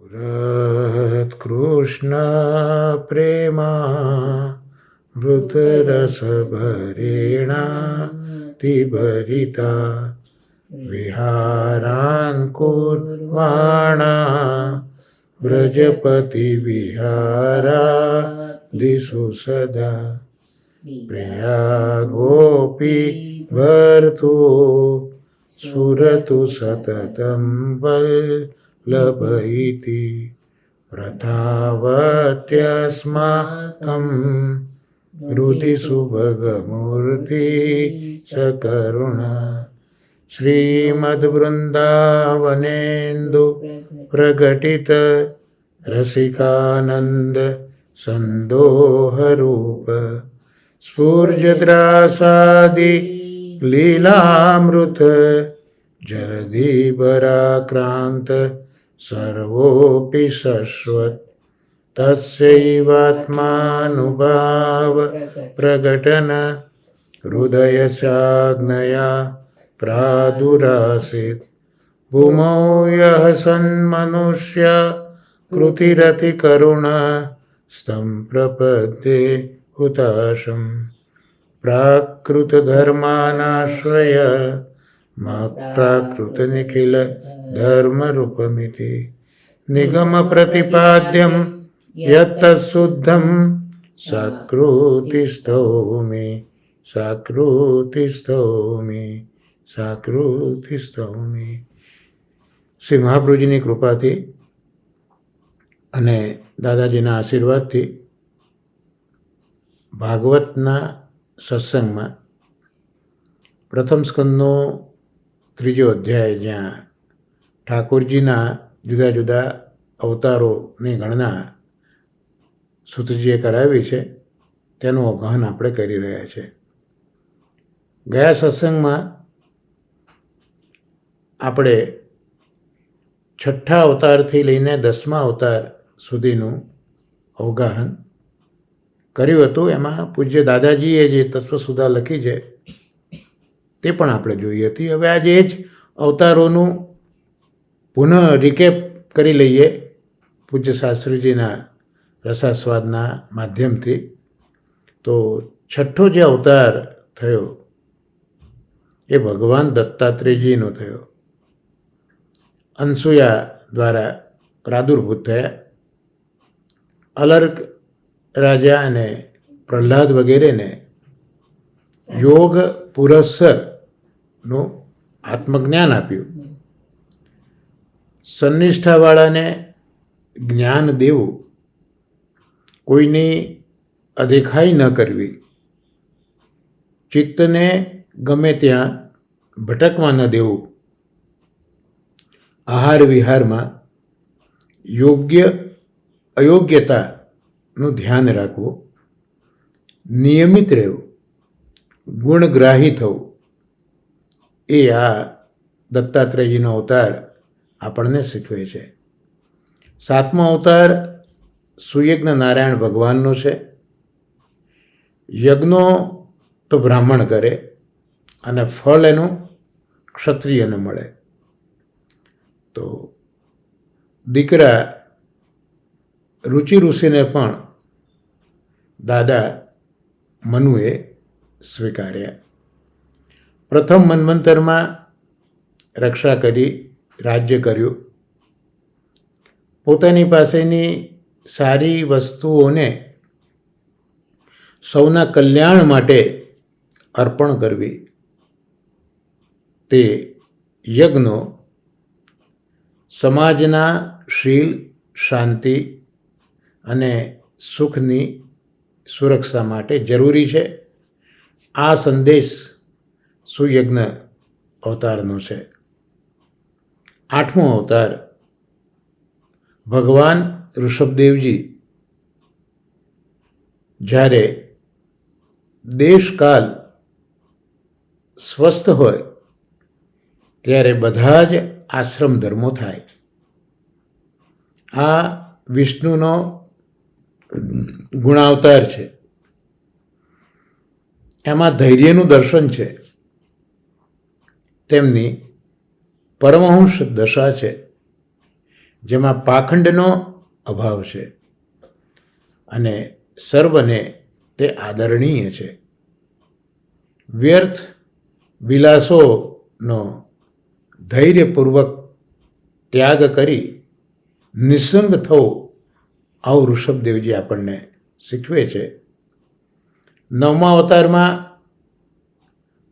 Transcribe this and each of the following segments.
पुरत् कृष्ण प्रेमा मृतरस भरेणा तिभरिता विहारान् कुर्वाणा व्रजपति विहारा दिशु सदा प्रिया गोपी भर्तु सुरतु सततं वल्लभैति प्रथावत्यस्माकं हृदि सुभगमूर्ति सकरुणा श्रीमद्वृन्दावनेन्दु प्रकटित रसिकानन्द सन्दोहरूप स्फूर्जद्रासादि लीलामृत जलधिभराक्रान्त सर्वोऽपि शश्वत् तस्यैवात्मानुभाव प्रकटन हृदयस्याज्ञया प्रादुरासीत् भूमौ यः सन्मनुष्य कृतिरतिकरुण सम्प्रपद्ये हुताशं प्राकृतधर्मानाश्रय प्राकृतनिखिल धर्मरूपमिति निगमप्रतिपाद्यं यत्तत्शुद्धं सकृतिस्थौमि સાકૃતિસ્થૌમિ. શ્રી મહાપ્રભુજીની કૃપાથી અને દાદાજીના આશીર્વાદથી ભાગવતના સત્સંગમાં પ્રથમ સ્કંદનો 3જો અધ્યાય, જ્યાં ઠાકોરજીના જુદા જુદા અવતારોની ગણના સુતજીએ કરાવી છે, તેનું ગહન આપણે કરી રહ્યા છીએ. ગયા સત્સંગમાં આપણે 6થા અવતારથી લઈને 10મા અવતાર સુધીનું અવગાહન કર્યું હતું. એમાં પૂજ્ય દાદાજીએ જે તત્વસુધા લખી છે તે પણ આપણે જોઈ હતી. હવે આજે એ જ અવતારોનું પુનઃ રિકેપ કરી લઈએ પૂજ્ય શાસ્ત્રીજીના રસાસ્વાદના માધ્યમથી. તો 6થો જે અવતાર થયો એ ભગવાન દત્તાત્રેયજીનો થયો. અનસુયા દ્વારા પ્રાદુર્ભૂત થયા. અલર્ક રાજા અને પ્રહલાદ વગેરેને યોગ પુરસ્સરનું આત્મજ્ઞાન આપ્યું. સન્નિષ્ઠાવાળાને જ્ઞાન દેવું, કોઈની અદેખાઈ ન કરવી, ચિત્તને ગમે ત્યાં ભટકવા ન દેવું, આહાર વિહારમાં યોગ્ય અયોગ્યતાનું ધ્યાન રાખવું, નિયમિત રહેવું, ગુણગ્રાહી થવું, એ આ દત્તાત્રેયજીનો અવતાર આપણને શીખવે છે. 7મો અવતાર સુયજ્ઞ નારાયણ ભગવાનનો છે. યજ્ઞો તો બ્રાહ્મણ કરે અને ફળ એનું ક્ષત્રિયને મળે. તો દીકરા રુચિ ઋષિને પણ દાદા મનુએ સ્વીકાર્યા. પ્રથમ મન્વંતરમાં રક્ષા કરી, રાજ્ય કર્યું. પોતાની પાસેની સારી વસ્તુઓને સૌના કલ્યાણ માટે અર્પણ કરવી, તે યજ્ઞો સમાજના શીલ, શાંતિ અને સુખની સુરક્ષા માટે જરૂરી છે. આ સંદેશ સુયજ્ઞ અવતારનો છે. 8મો અવતાર ભગવાન ઋષભદેવજી જ્યારે દેશકાલ સ્વસ્થ હોય ત્યારે બધા જ આશ્રમ ધર્મો થાય. આ વિષ્ણુનો ગુણાવતાર છે. એમાં ધૈર્યનું દર્શન છે. તેમની પરમહંસ દશા છે. જેમાં પાખંડનો અભાવ છે અને સર્વને તે આદરણીય છે. વ્યર્થ વિલાસોનો ધૈર્યપૂર્વક ત્યાગ કરી નિસંગ થવું, આવું ઋષભદેવજી આપણને શીખવે છે. 9મા અવતારમાં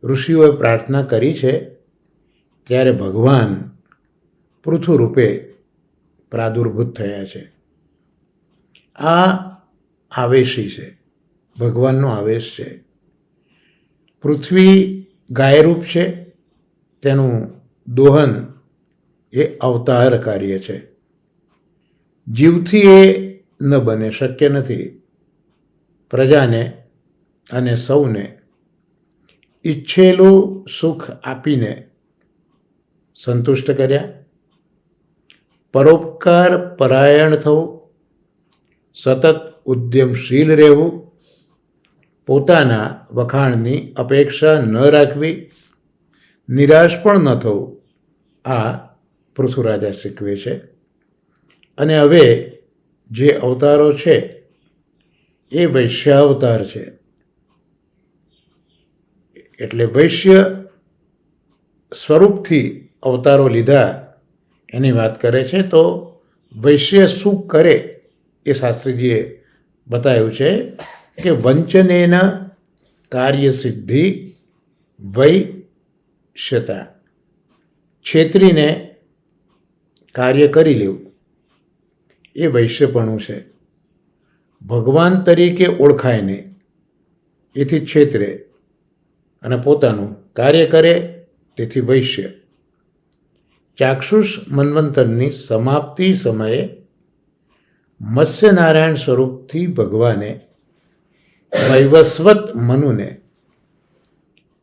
ઋષિઓએ પ્રાર્થના કરી છે ત્યારે ભગવાન પૃથુ રૂપે પ્રાદુર્ભૂત થયા છે. આ આવેશી છે, ભગવાનનો આવેશ છે. પૃથ્વી ગાયરૂપ છે, તેનું દોહન એ અવતાર કાર્ય છે. જીવથી એ ન બને, શક્ય નથી. પ્રજાને અને સૌને ઈચ્છેલું સુખ આપીને સંતુષ્ટ કર્યા. પરોપકાર પરાયણ થવું, સતત ઉદ્યમશીલ રહેવું, પોતાના વખાણની અપેક્ષા ન રાખવી, નિરાશ પણ ન થવું, આ પૃથુરાજા શીખવે છે. અને હવે જે અવતારો છે એ વૈશ્યાવતાર છે. એટલે વૈશ્ય સ્વરૂપથી અવતારો લીધા એની વાત કરે છે. તો વૈશ્ય શું કરે એ શાસ્ત્રીજીએ બતાવ્યું છે કે વંચનેન કાર્યસિદ્ધિ વૈશ્યતા, છેતરીને કાર્ય કરી લેવું એ વૈશ્યપણું છે. ભગવાન તરીકે ઓળખાય નહીં, એથી છેતરે અને પોતાનું કાર્ય કરે, તેથી વૈશ્ય. ચાક્ષુષ મન્વંતરની સમાપ્તિ સમયે મત્સ્યનારાયણ સ્વરૂપથી ભગવાને વૈવસ્વત મનુને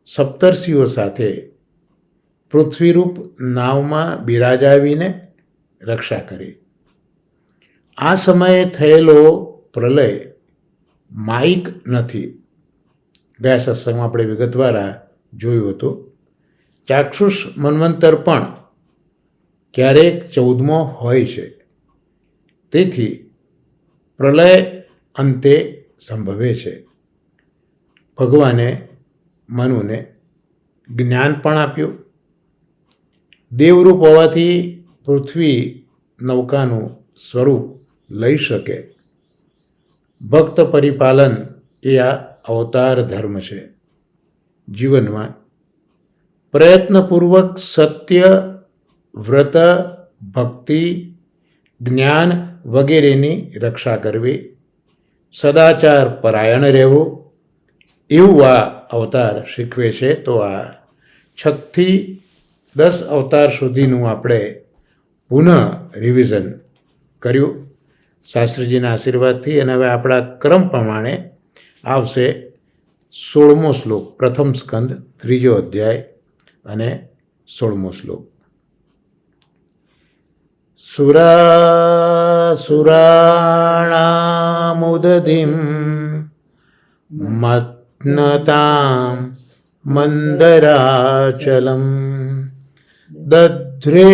સપ્તર્ષિઓ સાથે પૃથ્વીરૂપ નાવમાં બિરાજાવીને રક્ષા કરી. આ સમયે થયેલો પ્રલય માયિક નથી. ગયા સત્સંગમાં આપણે વિગતવાર જોયું હતું. ચાક્ષુષ મન્વંતર પણ ક્યારેક 14મો હોય છે. તેથી પ્રલય અંતે સંભવે છે. ભગવાને મનુને જ્ઞાન પણ આપ્યું. દેવરૂપ હોવાથી પૃથ્વી નૌકાનું સ્વરૂપ લઈ શકે. ભક્ત પરિપાલન એ આ અવતાર ધર્મ છે. જીવનમાં પ્રયત્નપૂર્વક સત્ય, વ્રત, ભક્તિ, જ્ઞાન વગેરેની રક્ષા કરવી, સદાચાર પરાયણ રહેવું, એવું આ અવતાર શીખવે છે. તો આ 6 થી 10 અવતાર સુધીનું આપણે પુનઃ રિવિઝન કર્યું શાસ્ત્રીજીના આશીર્વાદથી. અને હવે આપણા ક્રમ પ્રમાણે આવશે 16મો શ્લોક, પ્રથમ સ્કંદ 3જો અધ્યાય અને 16મો શ્લોક. સુરાસુરાણામુદધિમ મત્નતામ મંદરાચલમ દધ્રે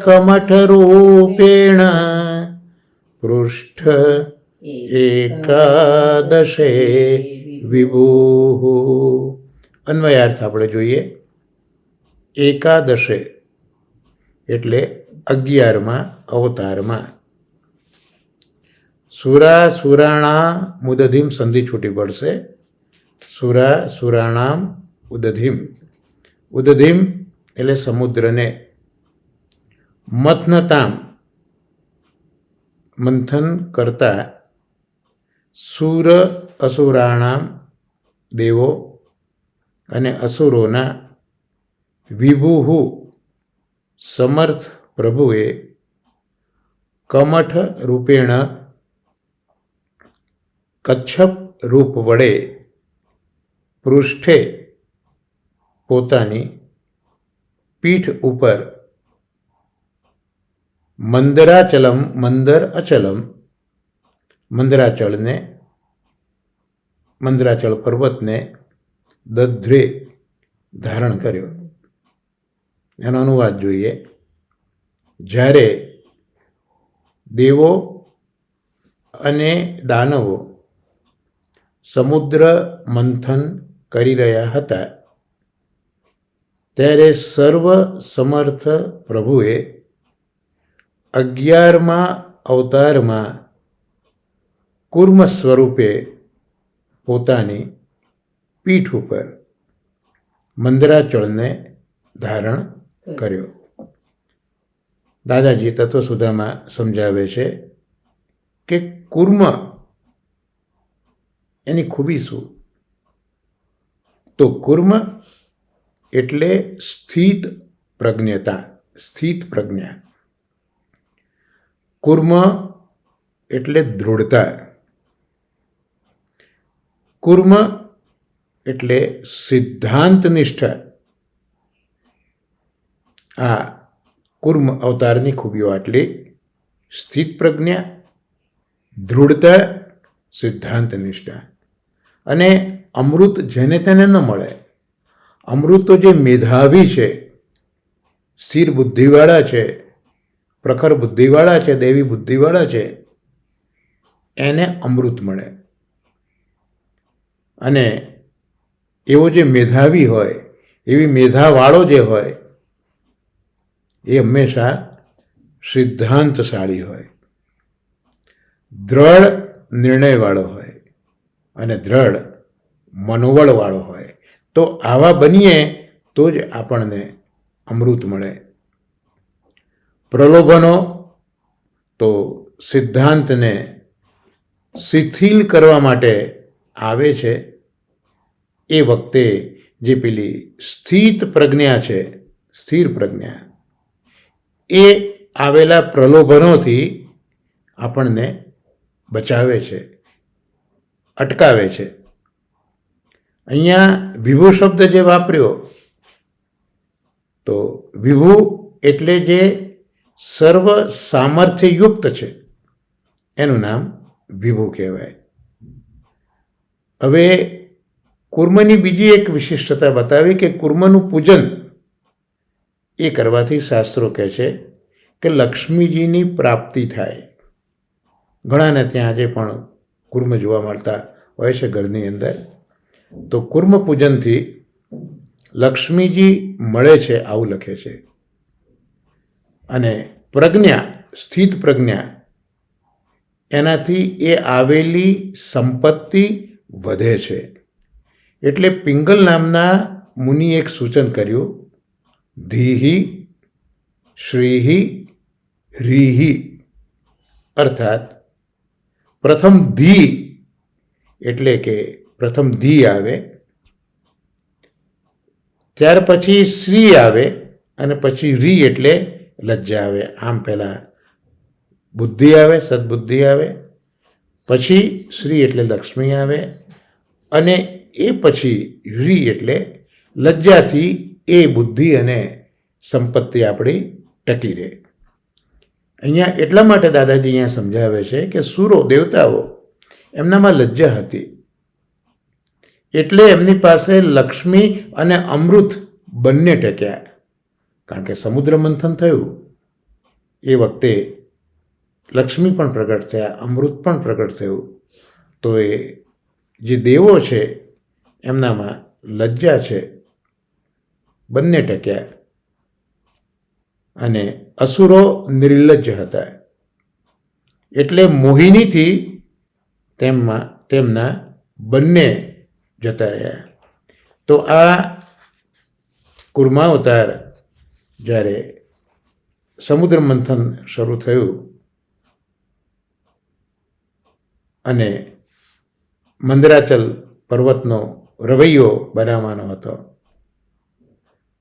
કમઠરૂપેણ પૃષ્ઠ એકાદશે વિભુઃ. અન્વયાર્થ આપણે જોઈએ. એકાદશે એટલે 11મા અવતારમાં. સુરાસુરાણા મુદધિમ સંધિ છૂટી પડશે. સુરાસુરાણામ ઉદધિમ. ઉદધિમ એટલે સમુદ્રને. મથનતામ મંથન કરતા. સુર અસુરાણામ દેવો અને અસુરોના. વિભુઃ સમર્થ પ્રભુએ. કમઠ રૂપેણ કચ્છપ રૂપ વડે. પૃષ્ઠે પોતાની પીઠ ઉપર. મંદરાચલમ મંદર અચલમ મંદરાચળને મંદરાચળ પર્વતને દધ્રે ધારણ કર્યો. એનો અનુવાદ જોઈએ. જ્યારે દેવો અને દાનવો સમુદ્ર મંથન કરી રહ્યા હતા ત્યારે સર્વ સમર્થ પ્રભુએ 11મા અવતારમાં કુર્મ સ્વરૂપે પોતાની પીઠ ઉપર મંદરાચળને ધારણ કર્યો. દાદાજી તત્વસુધામાં સમજાવે છે કે કુર્મ એની ખૂબી શું? તો કુર્મ એટલે સ્થિત પ્રજ્ઞતા, સ્થિત પ્રજ્ઞા. કુર્મ એટલે દૃઢતા. કુર્મ એટલે સિદ્ધાંત નિષ્ઠા. આ કુર્મ અવતારની ખૂબીઓ આટલી: સ્થિત પ્રજ્ઞા, દૃઢતા, સિદ્ધાંત નિષ્ઠા. અને અમૃત જેને તેને ન મળે. અમૃત તો જે મેધાવી છે, સ્થિર બુદ્ધિવાળા છે, પ્રખર બુદ્ધિવાળા છે, દેવી બુદ્ધિવાળા છે, એને અમૃત મળે. અને એવો જે મેધાવી હોય, એવી મેધાવાળો જે હોય, એ હંમેશા સિદ્ધાંતશાળી હોય, દ્રઢ નિર્ણયવાળો હોય અને દ્રઢ મનોબળવાળો હોય. તો આવા બનીએ તો જ આપણને અમૃત મળે. પ્રલોભનો તો સિદ્ધાંતને શિથિલ કરવા માટે આવે છે. એ વખતે જે પેલી સ્થિત પ્રજ્ઞા છે, સ્થિર પ્રજ્ઞા, એ આવેલા પ્રલોભનોથી આપણને બચાવે છે, અટકાવે છે. અહીંયા વિભુ શબ્દ જે વાપર્યો, તો વિભુ એટલે જે સર્વ સામર્થ્યયુક્ત છે એનું નામ વિભુ કહેવાય. હવે કુર્મની બીજી એક વિશિષ્ટતા બતાવી કે કુર્મનું પૂજન એ કરવાથી શાસ્ત્રો કહે છે કે લક્ષ્મીજીની પ્રાપ્તિ થાય. ઘણાને ત્યાં આજે પણ કુર્મ જોવા મળતા હોય છે ઘરની અંદર. તો કુર્મ પૂજનથી લક્ષ્મીજી મળે છે, આવું લખે છે. અને પ્રજ્ઞા, સ્થિત પ્રજ્ઞા, એનાથી એ આવેલી સંપત્તિ વધે છે. એટલે પિંગલ નામના મુનિએ એક સૂચન કર્યું: ધીહિ શ્રીહિ હ્રીહિ. અર્થાત પ્રથમ ધી એટલે કે પ્રથમ ધી આવે, ત્યાર પછી શ્રી આવે, અને પછી રી એટલે લજ્જા આવે. આમ પહેલાં બુદ્ધિ આવે, સદબુદ્ધિ આવે, પછી શ્રી એટલે લક્ષ્મી આવે, અને એ પછી રી એટલે લજ્જાથી એ બુદ્ધિ અને સંપત્તિ આપણી ટકી રહે. અહીંયા એટલા માટે દાદાજી અહીંયા સમજાવે છે કે સુરો, દેવતાઓ, એમનામાં લજ્જા હતી, એટલે એમની પાસે લક્ષ્મી અને અમૃત બંને ટક્યા. કારણ કે સમુદ્ર મંથન થયું એ વખતે લક્ષ્મી પણ પ્રગટ થયા, અમૃત પણ પ્રગટ થયું. તો એ જે દેવો છે એમનામાં લજ્જા છે, બંને ટક્યા. અને અસુરો નિર્લજ્જ હતા, એટલે મોહિનીથી તેમના બંને જતા રહ્યા. તો આ કુર્માવતાર જ્યારે સમુદ્ર મંથન શરૂ થયું અને મંદરાચલ પર્વતનો રવૈયો બનાવવાનો હતો,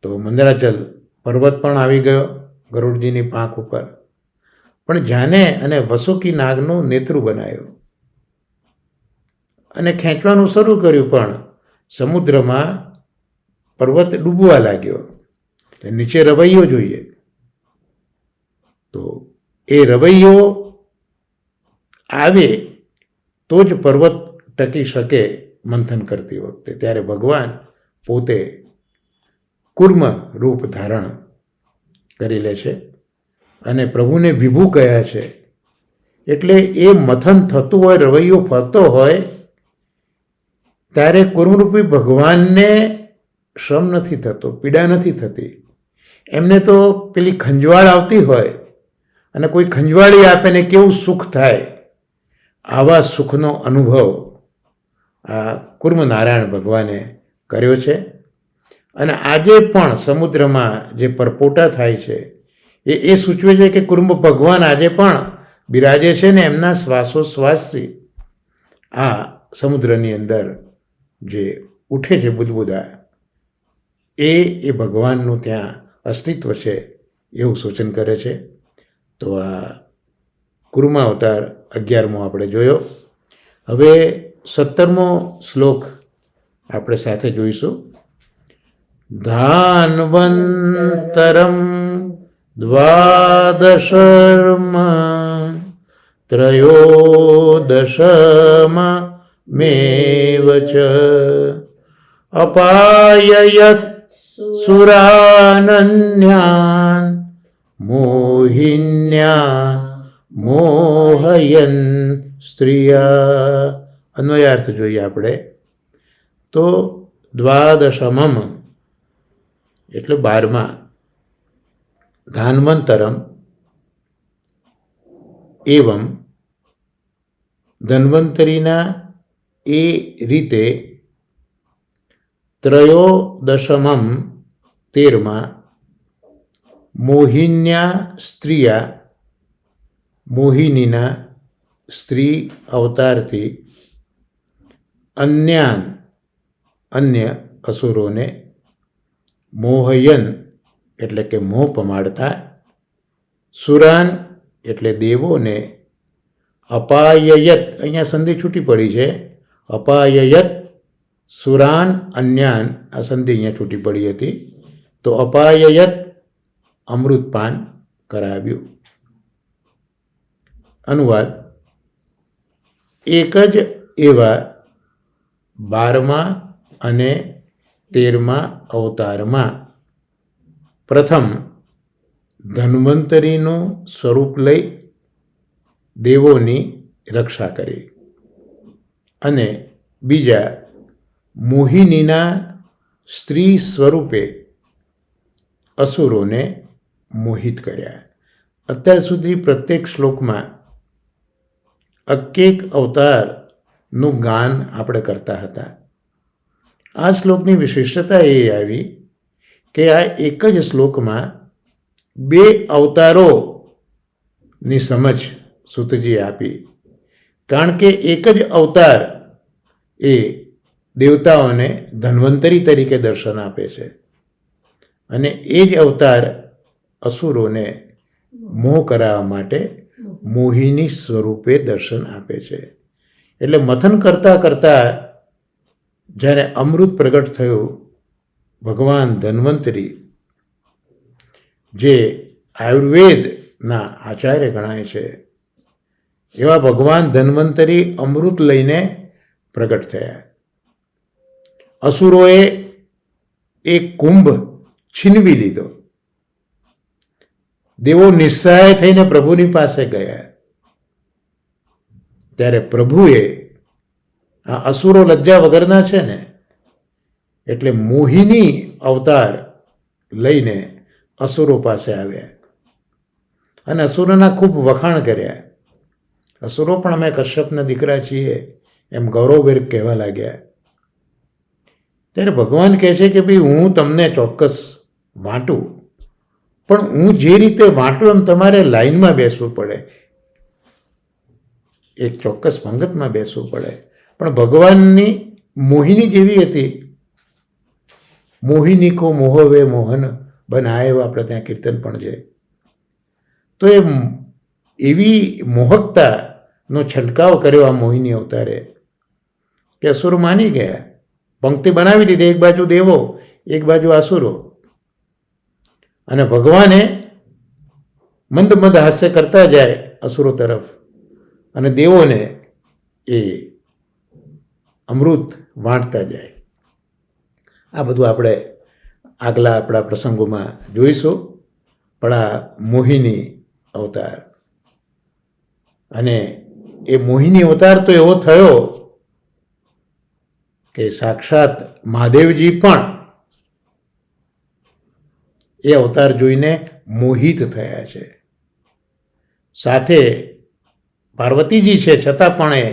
તો મંદરાચલ પર્વત પણ આવી ગયો ગરુડજીની પાંખ ઉપર. પણ જાને અને વસુકી નાગનું નેત્રું બનાવ્યું અને ખેંચવાનું શરૂ કર્યું, પણ સમુદ્રમાં પર્વત ડૂબવા લાગ્યો. એટલે નીચે રવૈયો જોઈએ. તો એ રવૈયો આવે તો જ પર્વત ટકી શકે મંથન કરતી વખતે. ત્યારે ભગવાન પોતે કુર્મ રૂપ ધારણ કરી લે છે અને પ્રભુને વિભુ કહ્યા છે એટલે એ મથન થતું હોય, રવૈયો ફરતો હોય, ત્યારે કુર્મરૂપી ભગવાનને શ્રમ નથી થતો, પીડા નથી થતી. એમને તો પેલી ખંજવાળ આવતી હોય અને કોઈ ખંજવાળી આપે ને કેવું સુખ થાય, આવા સુખનો અનુભવ આ કુર્મ નારાયણ ભગવાને કર્યો છે. અને આજે પણ સમુદ્રમાં જે પરપોટા થાય છે એ સૂચવે છે કે કુર્મ ભગવાન આજે પણ બિરાજે છે ને એમના શ્વાસોશ્વાસથી આ સમુદ્રની અંદર જે ઉઠે છે બુદબુદા, એ ભગવાનનું ત્યાં અસ્તિત્વ છે એવું સૂચન કરે છે. તો આ કુર્મા અવતાર 11મો આપણે જોયો. હવે 17મો શ્લોક આપણે સાથે જોઈશું. ધાન્વંતરમ દ્વાદશર્મ ત્રયોદશમ મેવ ચ અપાયયત સુરાનન્યાન મોહિન્યા મોહયન સ્ત્રિયા. અન્વયાર્થ જોઈએ આપણે તો દ્વાદશમમ એટલે 12મા, ધાન્વંતરમ એવમ ધન્વંતરીના એ રીતે, ત્રયોદશમમ 13મા, મોહિન્યા સ્ત્રિયા મોહિનીના સ્ત્રી અવતારથી, અન્યાન અન્ય અસુરોને, મોહયન એટલે કે મોહ પમાડતા, સુરાન એટલે દેવોને, અપાયયત અહીંયા સંધિ છૂટી પડી છે, અપાયયત સુરાન અન્યાન આ સંધિ અહીંયા છૂટી પડી હતી, તો અપાયયત અમૃતપાન કરાવ્યું. અનુવાદ: એક જ એવા 12મા અને 13મા અવતારમાં પ્રથમ ધન્વંતરીનું સ્વરૂપ લઈ દેવોની રક્ષા કરી અને બીજા મોહિનીના સ્ત્રી સ્વરૂપે અસુરોને મોહિત કર્યા. અત્યાર સુધી પ્રત્યેક શ્લોકમાં એક અવતારનું ગાન આપણે કરતા હતા. આ શ્લોકની વિશિષ્ટતા એ આવી કે આ એક જ શ્લોકમાં 2 અવતારોની સમજ સૂતજીએ આપી. કારણ કે એક જ અવતાર એ દેવતાઓને ધન્વંતરી તરીકે દર્શન આપે છે અને એ જ અવતાર અસુરોને મોહ કરાવવા માટે મોહિની સ્વરૂપે દર્શન આપે છે. એટલે મથન કરતાં કરતાં જ્યારે અમૃત પ્રગટ થયું, ભગવાન ધન્વંતરી જે આયુર્વેદના આચાર્ય ગણાય છે એવા ભગવાન ધન્વંતરી અમૃત લઈને પ્રગટ થયા. અસુરોએ એક કુંભ છીનવી લીધો. દેવો નિસ્સહાય થઈને પ્રભુની પાસે ગયા. ત્યારે પ્રભુએ આ અસુરો લજ્જા વગરના છે ને, એટલે મોહિની અવતાર લઈને અસુરો પાસે આવ્યા અને અસુરોના ખૂબ વખાણ કર્યા. અસુરો પણ અમે કશ્યપના દીકરા છીએ એમ ગૌરવભેર કહેવા લાગ્યા. ત્યારે ભગવાન કહે છે કે ભાઈ હું તમને ચોક્કસ વાંટું, પણ હું જે રીતે વાંટું એમ તમારે લાઈનમાં બેસવું પડે, એક ચોક્કસ પંગતમાં બેસવું પડે. પણ ભગવાનની મોહિની જેવી હતી, મોહિની કો મોહવે મોહન બનાવે, આપણે ત્યાં કીર્તન પણ છે. તો એ એવી મોહકતાનો છંટકાવ કર્યો આ મોહિની અવતારે કે અસુરો માની ગયા. પંક્તિ બનાવી દીધી, એક બાજુ દેવો એક બાજુ આસુરો, અને ભગવાને મંદ મંદ હાસ્ય કરતા જાય અસુરો તરફ અને દેવોને એ અમૃત વાંટતા જાય. આ બધું આપણે આગલા આપણા પ્રસંગોમાં જોઈશું. પણ આ મોહિની અવતાર અને એ મોહિની અવતાર તો એવો થયો કે સાક્ષાત મહાદેવજી પણ એ અવતાર જોઈને મોહિત થયા છે. સાથે પાર્વતીજી છે છતાં પણ એ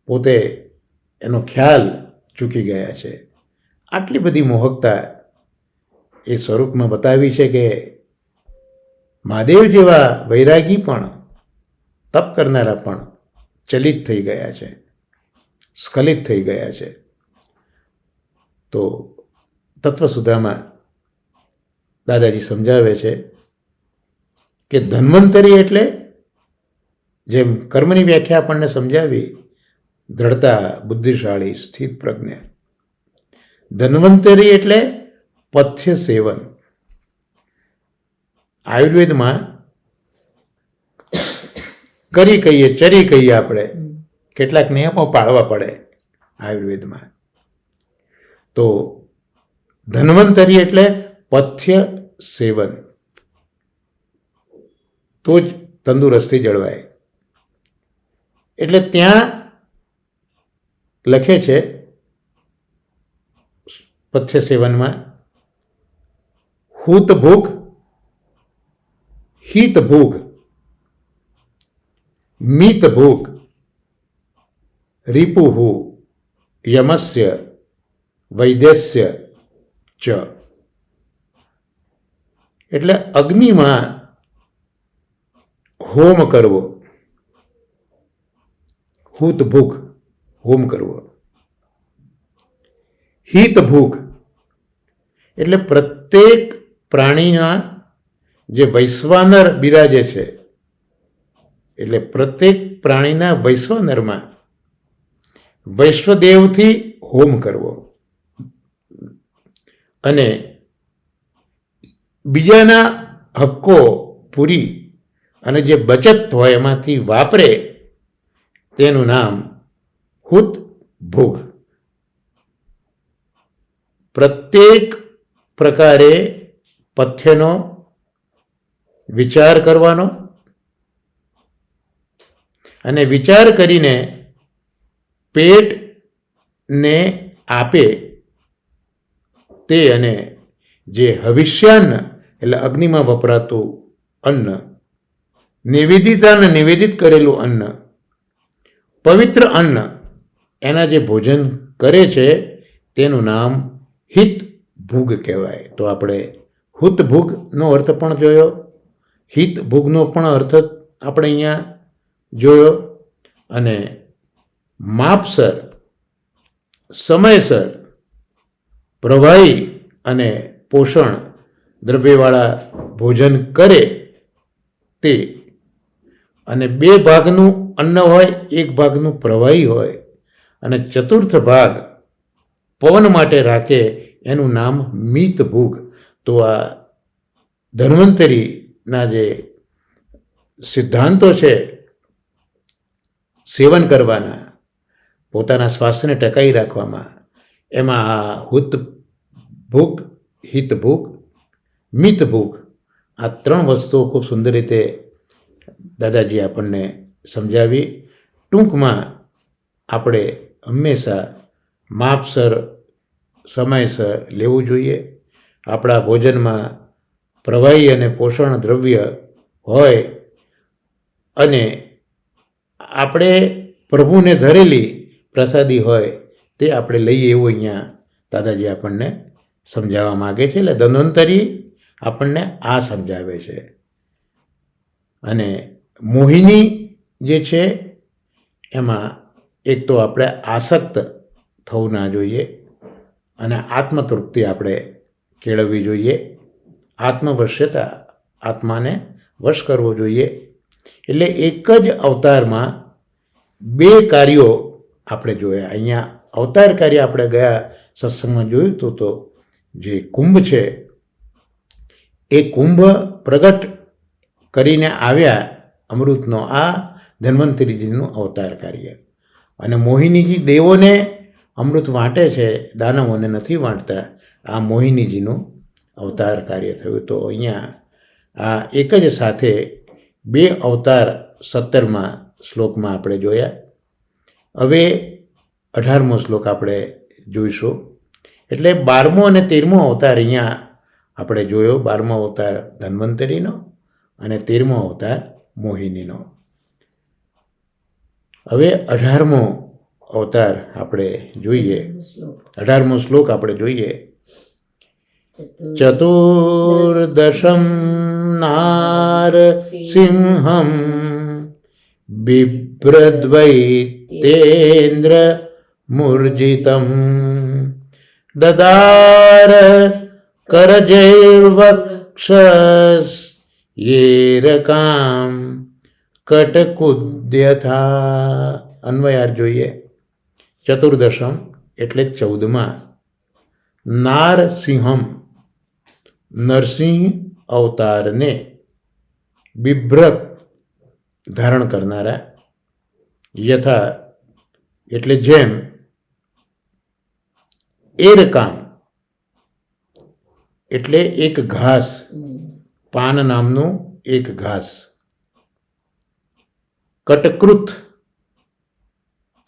પોતે એનો ખ્યાલ ચૂકી ગયા છે. આટલી બધી મોહકતા એ સ્વરૂપમાં બતાવી છે કે મહાદેવ જેવા વૈરાગી પણ, તપ કરનારા પણ ચલિત થઈ ગયા છે, સ્ખલિત થઈ ગયા છે. તો તત્વસુધામાં દાદાજી સમજાવે છે કે ધન્વંતરી એટલે, જેમ કર્મની વ્યાખ્યા આપણને સમજાવી, દ્રઢતા, બુદ્ધિશાળી, સ્થિત પ્રજ્ઞ. ધન્વંતરી એટલે પથ્ય સેવન. આયુર્વેદમાં કરી કહીએ, ચરી કહીએ આપણે, કેટલાક નિયમો પાળવા પડે આયુર્વેદમાં. તો ધન્વંતરી એટલે પથ્ય સેવન, તો જ તંદુરસ્તી જળવાય. એટલે ત્યાં લખે છે પથ્ય સેવનમાં હુત ભૂખ, હિત ભૂખ, મિત ભૂખ, રિપુહુ, યમસ્ય, વૈદ્યસ્ય ચ. એટલે અગ્નિમાં હોમ કરવો, હુત ભૂખ, હોમ કરવો. હિત ભૂખ એટલે પ્રત્યેક પ્રાણીના જે વૈશ્વાનર બિરાજે છે, એટલે પ્રત્યેક પ્રાણીના વૈશ્વાનરમાં વૈશ્વદેવથી હોમ કરવો અને બીજાના હક્કો પૂરી અને જે બચત હોય એમાંથી વાપરે તેનું નામ હુત ભૂખ. પ્રત્યેક પ્રકારે પથ્યનો વિચાર કરવાનો અને વિચાર કરીને પેટને આપે તે, અને જે હવિષ્યાન્ન એટલે અગ્નિમાં વપરાતું અન્ન, નિવેદિતાને નિવેદિત કરેલું અન્ન, પવિત્ર અન્ન, એના જે ભોજન કરે છે તેનું નામ હિત ભૂગ કહેવાય. તો આપણે હુત ભૂગનો અર્થ પણ જોયો, હિત ભૂગનો પણ અર્થ આપણે અહીંયા જોયો. અને માપસર, સમયસર, પ્રવાહી અને પોષણ દ્રવ્યવાળા ભોજન કરે તે, અને 2 ભાગનું અન્ન હોય, 1 ભાગનું પ્રવાહી હોય, અને ચતુર્થ ભાગ પવન માટે રાખે, એનું નામ મિત ભૂગ. તો આ ધન્વંતરીના જે સિદ્ધાંતો છે સેવન કરવાના, પોતાના સ્વાસ્થ્યને ટકાવી રાખવામાં, એમાં આ હુત ભૂગ, હિત ભૂગ, મિત ભૂગ, આ 3 વસ્તુઓ ખૂબ સુંદર રીતે દાદાજી આપણને સમજાવી. ટૂંકમાં આપણે હંમેશા માપસર, સમયસર લેવું જોઈએ. આપણા ભોજનમાં પ્રવાહી અને પોષણ દ્રવ્ય હોય, અને આપણે પ્રભુને ધરેલી પ્રસાદી હોય તે આપણે લઈએ, એવું અહીંયા દાદાજી આપણને સમજાવવા માગે છે. એટલે ધન્વંતરી આપણને આ સમજાવે છે. અને મોહિની જે છે એમાં એક તો આપણે આસક્ત થવું ના જોઈએ, અને આત્મતૃપ્તિ આપણે કેળવવી જોઈએ. આત્મવશ્યતા, આત્માને વશ કરવો જોઈએ. એટલે એક જ અવતારમાં 2 કાર્યો આપણે જોયા. અહીંયા અવતાર કાર્ય આપણે ગયા સત્સંગમાં જોયું હતું. તો જે કુંભ છે એ કુંભ પ્રગટ કરીને આવ્યા અમૃતનો, આ ધન્વંતરીજીનું અવતાર કાર્ય. અને મોહિનીજી દેવોને અમૃત વાંટે છે, દાનવોને નથી વાંટતા. આ મોહિનીજીનું અવતાર કાર્ય થયું. તો અહીંયા આ એક જ સાથે 2 અવતાર 17માં શ્લોકમાં આપણે જોયા. હવે 18મો શ્લોક આપણે જોઈશું. એટલે 12મો અને 13મો અવતાર અહીંયા આપણે જોયો. 12મો અવતાર ધન્વંતરીનો અને 13મો અવતાર મોહિનીનો. હવે 18મો અવતાર આપણે જોઈએ. 18મો શ્લોક આપણે જોઈએ. ચતુર્દશમ નારસિંહમ બિભ્રદ્વૈતેન્દ્ર મૂર્જિતમ દદાર કરજૈર્વક્ષસ યેરકામ કટકુદ્યથા. અન્વયાર જોઈએ. ચતુર્દશમ એટલે 14મા, નારસિંહમ નરસિંહ અવતારને, બિભ્રત ધારણ કરનારા, યથા એટલે જેમ, એરકામ એટલે એક ઘાસ, પાન નામનું એક ઘાસ, કટકૃત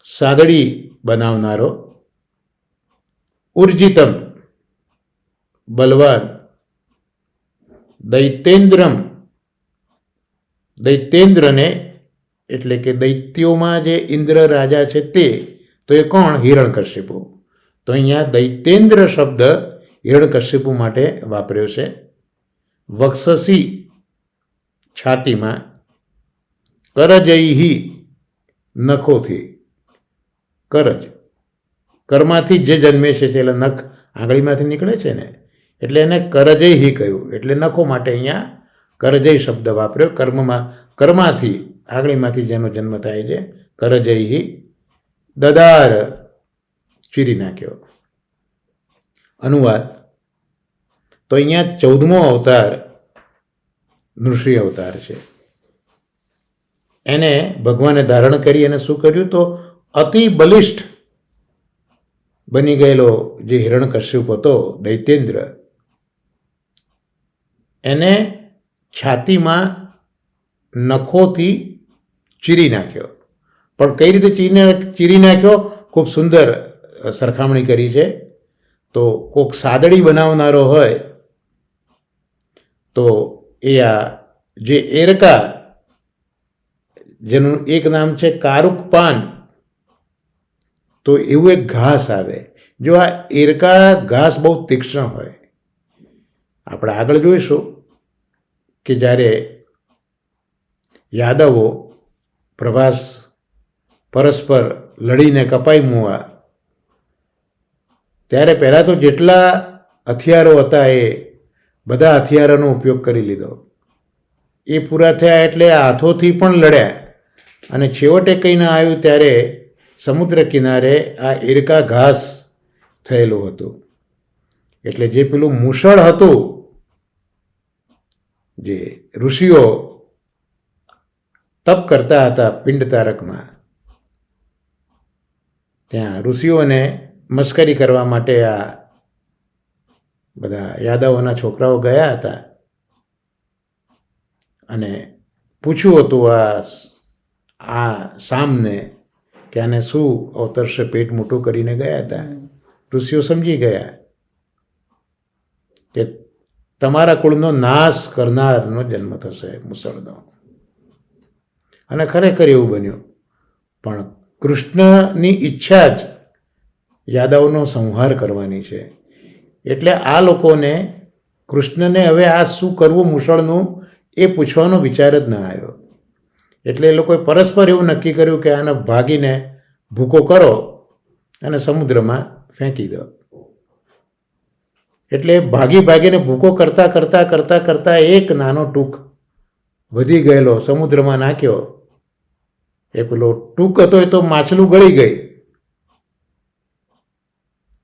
સાદડી બનાવનારો, ઉર્જિતમ બલવાન, દૈત્યેન્દ્રમ દૈત્યેન્દ્રને એટલે કે દૈત્યોમાં જે ઇન્દ્ર રાજા છે તે, તો એ કોણ? હિરણ્યકશિપુ. તો અહીંયા દૈત્યેન્દ્ર શબ્દ હિરણ્યકશિપુ માટે વાપર્યો છે. વક્ષસી છાતીમાં, કરજૈહી નખોથી, કરજ કરમાંથી જે જન્મે છે એટલે નખ આંગળીમાંથી નીકળે છે ને, એટલે એને કરજૈહી કહ્યું. એટલે નખો માટે અહીંયા કરજઈ શબ્દ વાપર્યો. કર્મમાંથી આંગળીમાંથી જેનો જન્મ થાય છે, કરજૈહી. દદાર ચીરી નાખ્યો. અનુવાદ તો અહીંયા 14મો અવતાર નૃસિંહ અવતાર છે. એને ભગવાને ધારણ કરી અને શું કર્યું? તો અતિ બલિષ્ઠ બની ગયેલો જે હિરણ્યકશ્યપ હતો દૈત્યેન્દ્ર, એને છાતીમાં નખોથી ચીરી નાખ્યો. પણ કઈ રીતે ચીરી નાખ્યો? ખૂબ સુંદર સરખામણી કરી છે. તો કોઈક સાદડી બનાવનારો હોય તો એ આ જે એરકા, જેનું એક નામ છે કારુક પાન, તો એવું એક ઘાસ આવે. જો આ એરકા ઘાસ બહુ તીક્ષ્ણ હોય. આપણે આગળ જોઈશું કે જ્યારે યાદવો પ્રભાસ પરસ્પર લડીને કપાઈ મુવા, ત્યારે પહેલાં તો જેટલા હથિયારો હતા એ બધા હથિયારોનો ઉપયોગ કરી લીધો. એ પૂરા થયા એટલે હાથોથી પણ લડ્યા, અને છેવટે કંઈ ના આવ્યું ત્યારે સમુદ્ર કિનારે આ એરકા ઘાસ થયેલું હતું. એટલે જે પેલું મૂષળ હતું, જે ઋષિઓ તપ કરતા હતા પિંડ તારકમાં, ત્યાં ઋષિઓને મસ્કરી કરવા માટે આ બધા યાદવોના છોકરાઓ ગયા હતા અને પૂછ્યું હતું આ સામને કે આને શું અવતરશે, પેટ મોટું કરીને ગયા હતા. ઋષિઓ સમજી ગયા કે તમારા કુળનો નાશ કરનારનો જન્મ થશે મુસળનો. અને ખરેખર એવું બન્યું. પણ કૃષ્ણની ઈચ્છા જ યાદવનો સંહાર કરવાની છે. એટલે આ લોકોને કૃષ્ણને હવે આ શું કરવું મુસળનું એ પૂછવાનો વિચાર જ ન આવ્યો. એટલે એ લોકોએ પરસ્પર એવું નક્કી કર્યું કે આને ભાગીને ભૂકો કરો અને સમુદ્રમાં ફેંકી દો. એટલે ભાગીને ભૂકો કરતાં એક નાનો ટૂંક વધી ગયેલો સમુદ્રમાં નાખ્યો. એ પેલો ટૂંક હતો એ તો માછલું ગળી ગઈ,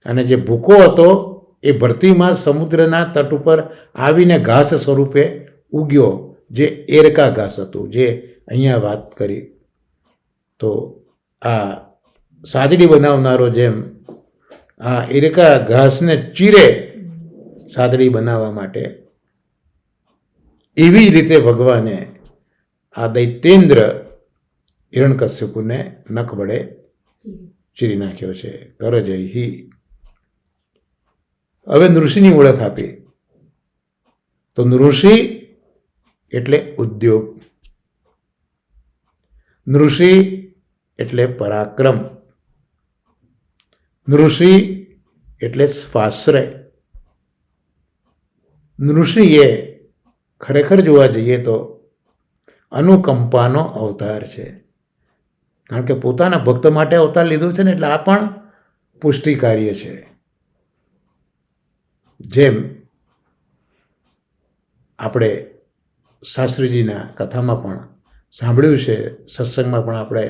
અને જે ભૂકો હતો એ ભરતીમાં સમુદ્રના તટ ઉપર આવીને ઘાસ સ્વરૂપે ઉગ્યો, જે એરકા ઘાસ હતું, જે અહીંયા વાત કરી. તો આ સાદડી બનાવનારો જેમ આ એરકા ઘાસને ચીરે સાદડી બનાવવા માટે, એવી રીતે ભગવાને આ દૈત્યેન્દ્ર હિરણ્યકશ્યપુને નખ વડે ચીરી નાખ્યો છે. કરજય હિ. હવે નૃષિની ઓળખ આપી તો નૃષિ એટલે ઉદ્યોગ, નૃષિ એટલે પરાક્રમ, નૃષિ એટલે સ્વાશ્રય. નૃષિ એ ખરેખર જોવા જઈએ તો અનુકંપાનો અવતાર છે. કારણ કે પોતાના ભક્ત માટે અવતાર લીધું છે ને, એટલે આ પણ પુષ્ટિ કાર્ય છે. જેમ આપણે શાસ્ત્રીજીના કથામાં પણ સાંભળ્યું છે, સત્સંગમાં પણ આપણે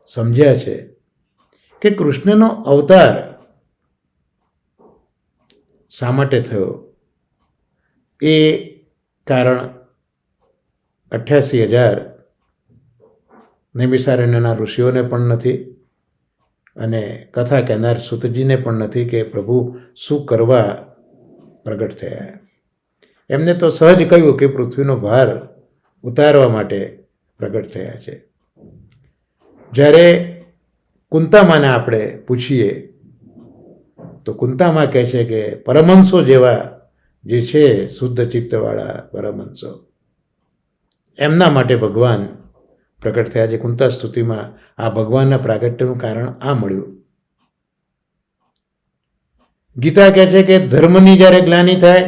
સમજ્યા છે કે કૃષ્ણનો અવતાર શા માટે થયો એ કારણ 88,000 નૈમિષારણ્યના ઋષિઓને પણ નથી અને કથા કહેનાર સૂતજીને પણ નથી કે પ્રભુ શું કરવા પ્રગટ થયા. એમને તો સહજ કહ્યું કે પૃથ્વીનો ભાર ઉતારવા માટે પ્રગટ થયા છે. જ્યારે કુંતામાને આપણે પૂછીએ તો કુંતામા કહે છે કે પરમહંસો જેવા જે છે શુદ્ધ ચિત્તવાળા પરમહંસો, એમના માટે ભગવાન પ્રગટ થયા છે. કુંતા સ્તુતિમાં આ ભગવાનના પ્રાગટ્યનું કારણ આ મળ્યું. ગીતા કહે છે કે ધર્મની જ્યારે ગ્લાનિ થાય,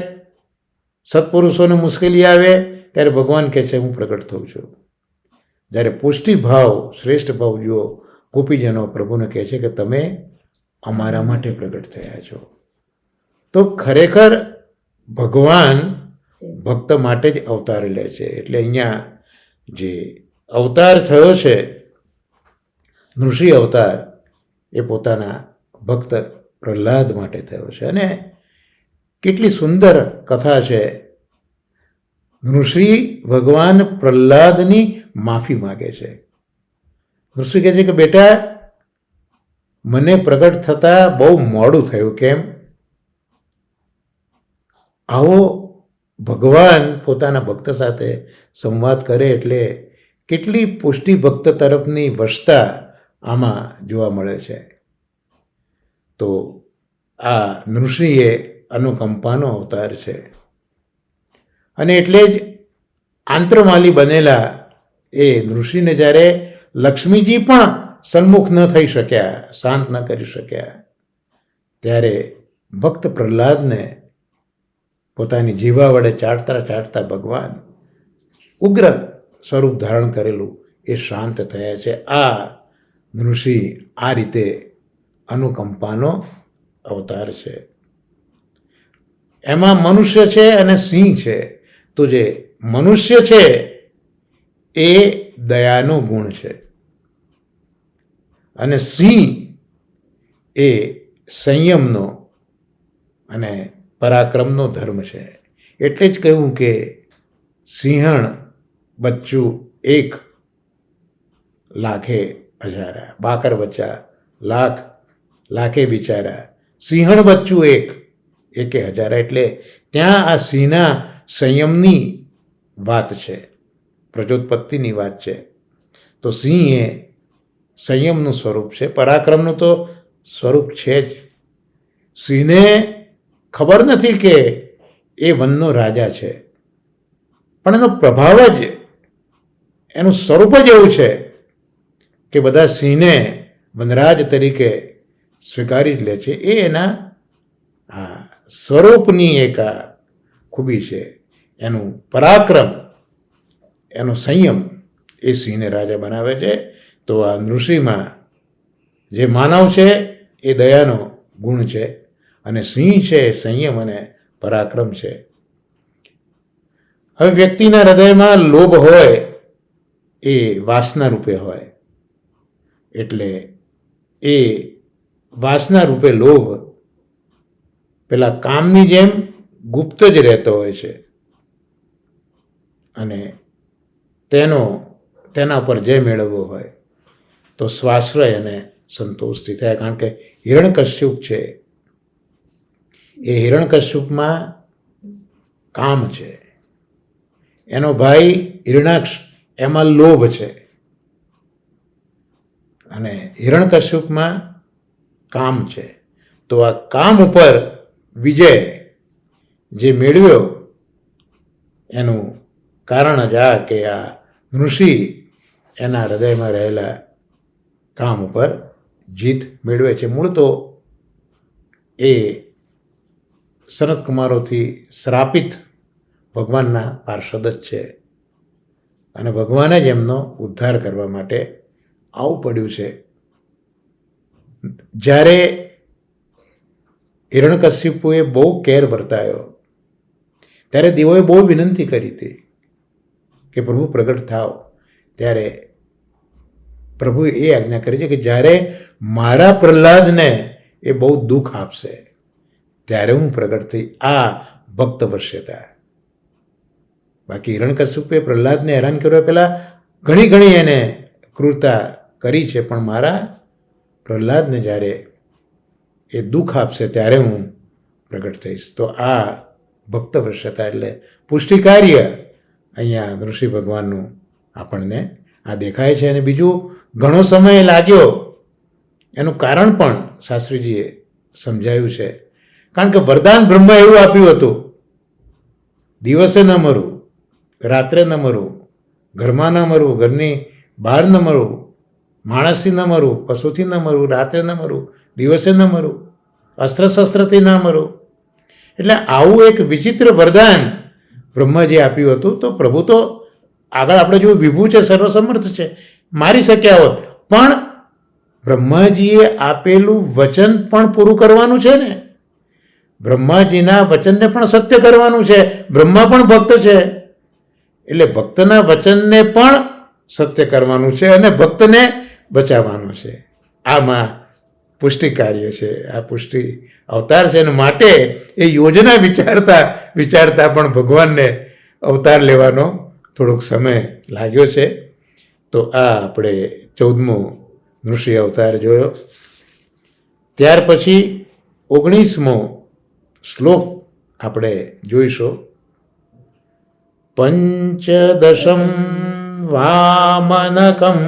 સત્પુરુષોને મુશ્કેલી આવે, ત્યારે ભગવાન કહે છે હું પ્રગટ થઉં છું. જ્યારે પુષ્ટિ ભાવ, શ્રેષ્ઠ ભાવ જુઓ, ગોપીજનો પ્રભુને કહે છે કે તમે અમારા માટે પ્રગટ થયા છો. તો ખરેખર ભગવાન ભક્ત માટે જ અવતાર લે છે. એટલે અહીંયા જે અવતાર થયો છે નૃષિ અવતાર, એ પોતાના ભક્ત પ્રહલાદ માટે થયો છે. અને કેટલી સુંદર કથા છે. નૃષિ ભગવાન પ્રહલાદની માફી માગે છે. નૃષિ કહે છે કે બેટા, મને પ્રગટ થતાં બહુ મોડું થયું. કેમ? આવો ભગવાન પોતાના ભક્ત સાથે સંવાદ કરે એટલે કેટલી પુષ્ટિ ભક્ત તરફની વશતા આમાં જોવા મળે છે. તો આ નૃષિ એ અનુકંપાનો અવતાર છે. અને એટલે જ આંતરમાલી બનેલા એ નૃષિને જ્યારે લક્ષ્મીજી પણ સન્મુખ ન થઈ શક્યા, શાંત ન કરી શક્યા, ત્યારે ભક્ત પ્રહલાદને પોતાની જીવા વડે ચાટતા ચાટતા ભગવાન ઉગ્ર સ્વરૂપ ધારણ કરેલું એ શાંત થયા છે. આ નૃષિ આ રીતે અનુકંપાનો અવતાર છે. એમાં મનુષ્ય છે અને સિંહ છે. તો જે મનુષ્ય છે એ દયાનો ગુણ છે અને સિંહ એ સંયમનો અને પરાક્રમનો ધર્મ છે. એટલે જ કહ્યું કે સિંહણ બચ્ચું એક લાખે હજારા, બાકર બચ્ચા લાખ લાખે બિચારા, સિંહણ બચ્ચું એક એકે હજારા. એટલે ત્યાં આ સિંહના સંયમની વાત છે, પ્રજોત્પત્તિની વાત છે. તો સિંહ એ સંયમનું સ્વરૂપ છે, પરાક્રમનું તો સ્વરૂપ છે જ. સિંહને ખબર નથી કે એ વનનો રાજા છે, પણ એનો પ્રભાવ જ, એનું સ્વરૂપ જ એવું છે કે બધા સિંહને વનરાજ તરીકે સ્વીકારી જ લે છે. એ એના સ્વરૂપની એક આ ખૂબી છે. એનું પરાક્રમ, એનો સંયમ એ સિંહને રાજા બનાવે છે. તો આ નૃષિમાં જે માનવ છે એ દયાનો ગુણ છે અને સિંહ છે એ સંયમ અને પરાક્રમ છે. હવે વ્યક્તિના હૃદયમાં લોભ હોય એ વાસના રૂપે હોય, એટલે એ વાસના રૂપે લોભ પેલા કામની જેમ ગુપ્ત જ રહેતો હોય છે અને તેના પર જે મેળવવો હોય તો સ્વાશ્રય અને સંતોષથી થાય. કારણ કે હિરણ્યકશ્યપ છે, એ હિરણ્યકશ્યપમાં કામ છે. એનો ભાઈ હિરણાક્ષ, એમાં લોભ છે. અને હિરણ્યકશ્યપમાં કામ છે. તો આ કામ ઉપર વિજય જે મેળવ્યો એનું કારણ જ આ કે આ ઋષિ એના હૃદયમાં રહેલા કામ ઉપર જીત મેળવે છે. મૂળ તો એ સનતકુમારોથી શ્રાપિત ભગવાનના પાર્ષદ જ છે અને ભગવાને જ એમનો ઉદ્ધાર કરવા માટે આવું પડ્યું છે. જ્યારે હિરણ્યકશ્યપુએ બહુ કેર વર્તાયો ત્યારે દેવોએ બહુ વિનંતી કરી હતી કે પ્રભુ પ્રગટ થાવ. ત્યારે પ્રભુએ એ આજ્ઞા કરી છે કે જ્યારે મારા પ્રહલાદને એ બહુ દુઃખ આપશે ત્યારે હું પ્રગટ થઈ. આ ભક્ત વશ્યતા. બાકી હિરણ્યકશ્યપુએ પ્રહલાદને હેરાન કરવા પહેલાં ઘણી એને ક્રૂરતા કરી છે, પણ મારા પ્રહલાદને જ્યારે એ દુઃખ આપશે ત્યારે હું પ્રગટ થઈશ. તો આ ભક્ત વશ્યતા એટલે પુષ્ટિ કાર્ય અહીંયા ઋષિ ભગવાનનું આપણને આ દેખાય છે. અને બીજું ઘણો સમય લાગ્યો એનું કારણ પણ શાસ્ત્રીજીએ સમજાયું છે. કારણ કે વરદાન બ્રહ્મા એવું આપ્યું હતું, દિવસે ન મરવું, રાત્રે ન મરવું, ઘરમાં ન મરવું, ઘરની બહાર ન મરવું, માણસથી ન મરવું, પશુથી ન મરવું, રાત્રે ન મરવું, દિવસે ન મરવું, અસ્ત્ર શસ્ત્રથી ન મરવું. એટલે આવું એક વિચિત્ર વરદાન બ્રહ્માજી આપ્યું હતું. તો પ્રભુ તો આગળ આપણે જો વિભુ છે, સર્વસમર્થ છે, મારી શક્યા હોત, પણ બ્રહ્માજીએ આપેલું વચન પણ પૂરું કરવાનું છે ને. બ્રહ્માજીના વચનને પણ સત્ય કરવાનું છે. બ્રહ્મા પણ ભક્ત છે એટલે ભક્તના વચનને પણ સત્ય કરવાનું છે અને ભક્તને બચાવવાનું છે. આમાં પુષ્ટિ કાર્ય છે, આ પુષ્ટિ અવતાર છે. અને માટે એ યોજના વિચારતા પણ ભગવાનને અવતાર લેવાનો થોડોક સમય લાગ્યો છે. તો આ આપણે 14મો ઋષિ અવતાર જોયો. ત્યાર પછી 19મો શ્લોક આપણે જોઈશું. પંચદશમ વામનકમ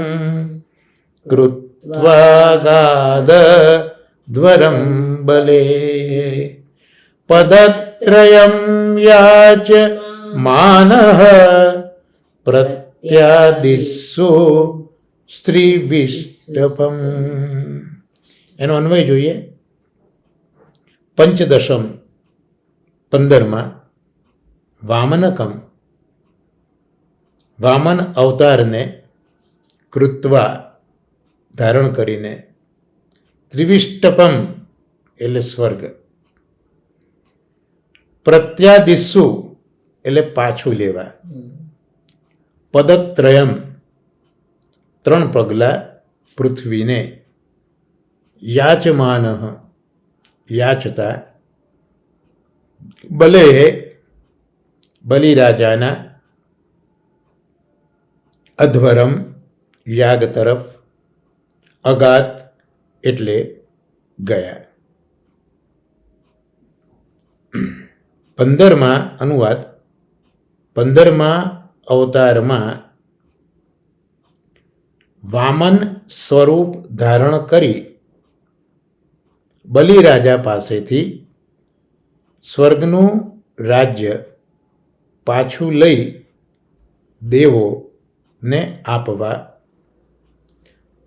કૃત્વા ગાદ ધ્વરમ બલે પદત્રયમ યાચ માનઃ પ્રત્યાદિસ્સુ સ્ત્રીવિષ્ટપમ. એનો અન્વય જોઈએ. પંચદશમ 15માં વામનકમ વામન અવતારને કૃત્વા ધારણ કરીને, ત્રિવિષ્ટપમ એટલે સ્વર્ગ, પ્રત્યાદિસ્સુ એટલે પાછું લેવા, પદત્રયમ 3 પગલા પૃથ્વીને, યાચમાન યાચતા, બલે બલિરાજાના, અધ્વરમ યાગ તરફ, અગાત એટલે ગયા. 15માં અનુવાદ. 15મા અવતારમાં વામન સ્વરૂપ ધારણ કરી બલિરાજા પાસેથી સ્વર્ગનું રાજ્ય પાછું લઈ દેવોને આપવા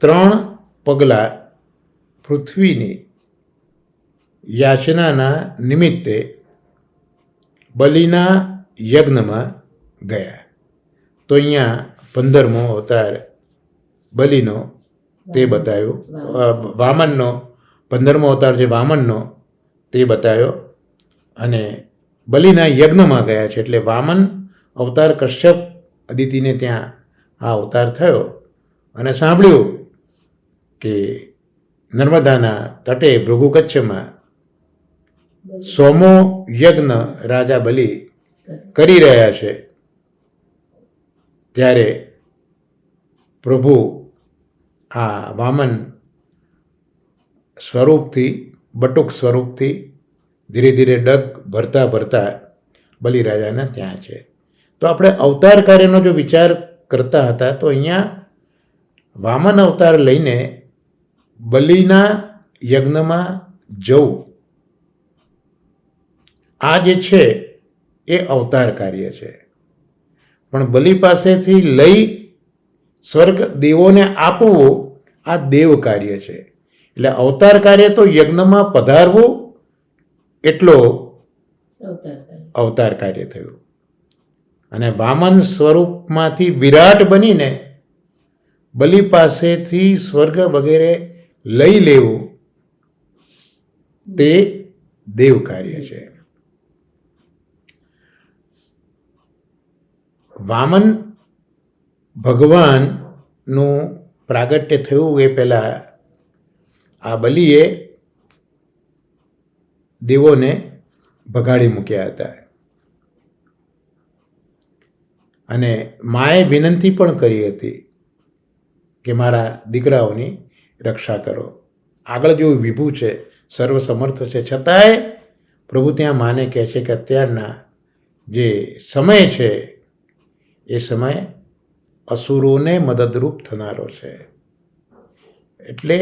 3 પગલા પૃથ્વીની યાચનાના નિમિત્તે બલિના યજ્ઞમાં ગયા. તો અહીંયા 15મો અવતાર બલિનો તે બતાવ્યો, વામનનો 15મો અવતાર જે વામનનો તે બતાવ્યો અને બલિના યજ્ઞમાં ગયા છે. એટલે વામન અવતાર કશ્યપ અદિતિને ત્યાં આ અવતાર થયો અને સાંભળ્યું કે નર્મદાના તટે ભૃગુ કચ્છમાં 100મો યજ્ઞ રાજા બલિ કરી રહ્યા છે. ત્યારે પ્રભુ આ વામન સ્વરૂપથી, બટુક સ્વરૂપથી ધીરે ધીરે ડગ ભરતા બલિરાજાના ત્યાં છે. તો આપણે અવતાર કાર્યનો જો વિચાર કરતા હતા તો અહીંયા વામન અવતાર લઈને બલિના યજ્ઞમાં જવું, આ જે છે એ અવતાર કાર્ય છે. પણ બલિ પાસેથી લઈ સ્વર્ગ દેવોને આપવું આ દેવ કાર્ય છે. એટલે અવતાર કાર્ય તો યજ્ઞમાં પધારવું એટલો અવતાર કાર્ય થયું. અને વામન સ્વરૂપમાંથી વિરાટ બનીને બલિ પાસેથી સ્વર્ગ વગેરે લઈ લેવું તે દેવ કાર્ય છે. વામન ભગવાનનું પ્રાગટ્ય થયું એ પહેલાં આ બલિએ દેવોને ભગાડી મૂક્યા હતા. અને માએ વિનંતી પણ કરી હતી કે મારા દીકરાઓની રક્ષા કરો. આગળ જેવું વિભુ છે, સર્વસમર્થ છે, છતાંય પ્રભુ ત્યાં માને કહે છે કે અત્યારના જે સમય છે એ સમય અસુરોને મદદરૂપ થનારો છે. એટલે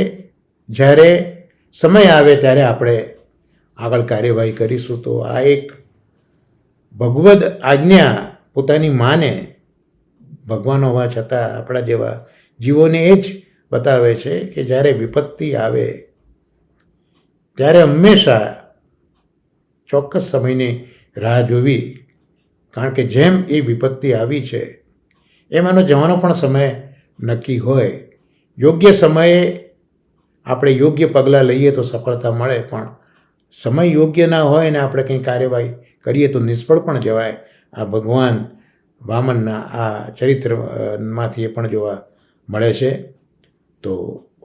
જ્યારે સમય આવે ત્યારે આપણે આગળ કાર્યવાહી કરીશું. તો આ એક ભગવદ આજ્ઞા પોતાની માને, ભગવાન હોવા છતાં આપણા જેવા જીવોને એ જ બતાવે છે કે જ્યારે વિપત્તિ આવે ત્યારે હંમેશા ચોક્કસ સમયની રાહ જોવી. કારણ કે જેમ એ વિપત્તિ આવી છે એમ એનો જવાનો પણ સમય નક્કી હોય. યોગ્ય સમયે આપણે યોગ્ય પગલાં લઈએ તો સફળતા મળે, પણ સમય યોગ્ય ના હોય ને આપણે કંઈ કાર્યવાહી કરીએ તો નિષ્ફળ પણ જવાય. આ ભગવાન વામનના આ ચરિત્રમાંથી એ પણ જોવા મળે છે. તો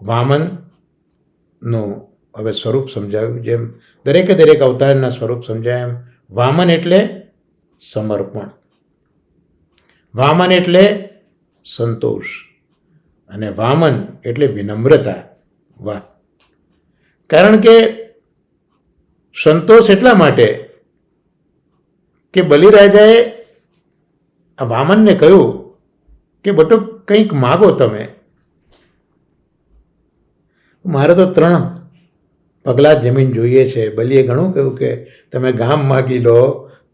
વામનનું હવે સ્વરૂપ સમજાવ્યું. જેમ દરેકે દરેક અવતારના સ્વરૂપ સમજાય એમ વામન એટલે સમર્પણ, વામન એટલે સંતોષ, અને વામન એટલે વિનમ્રતા. વાહ! કારણ કે સંતોષ એટલા માટે કે બલિરાજાએ આ વામનને કહ્યું કે બટુક કંઈક માગો તમે. મારે તો 3 પગલાં જમીન જોઈએ છે. બલિએ ઘણું કહ્યું કે તમે ગામ માગી લો,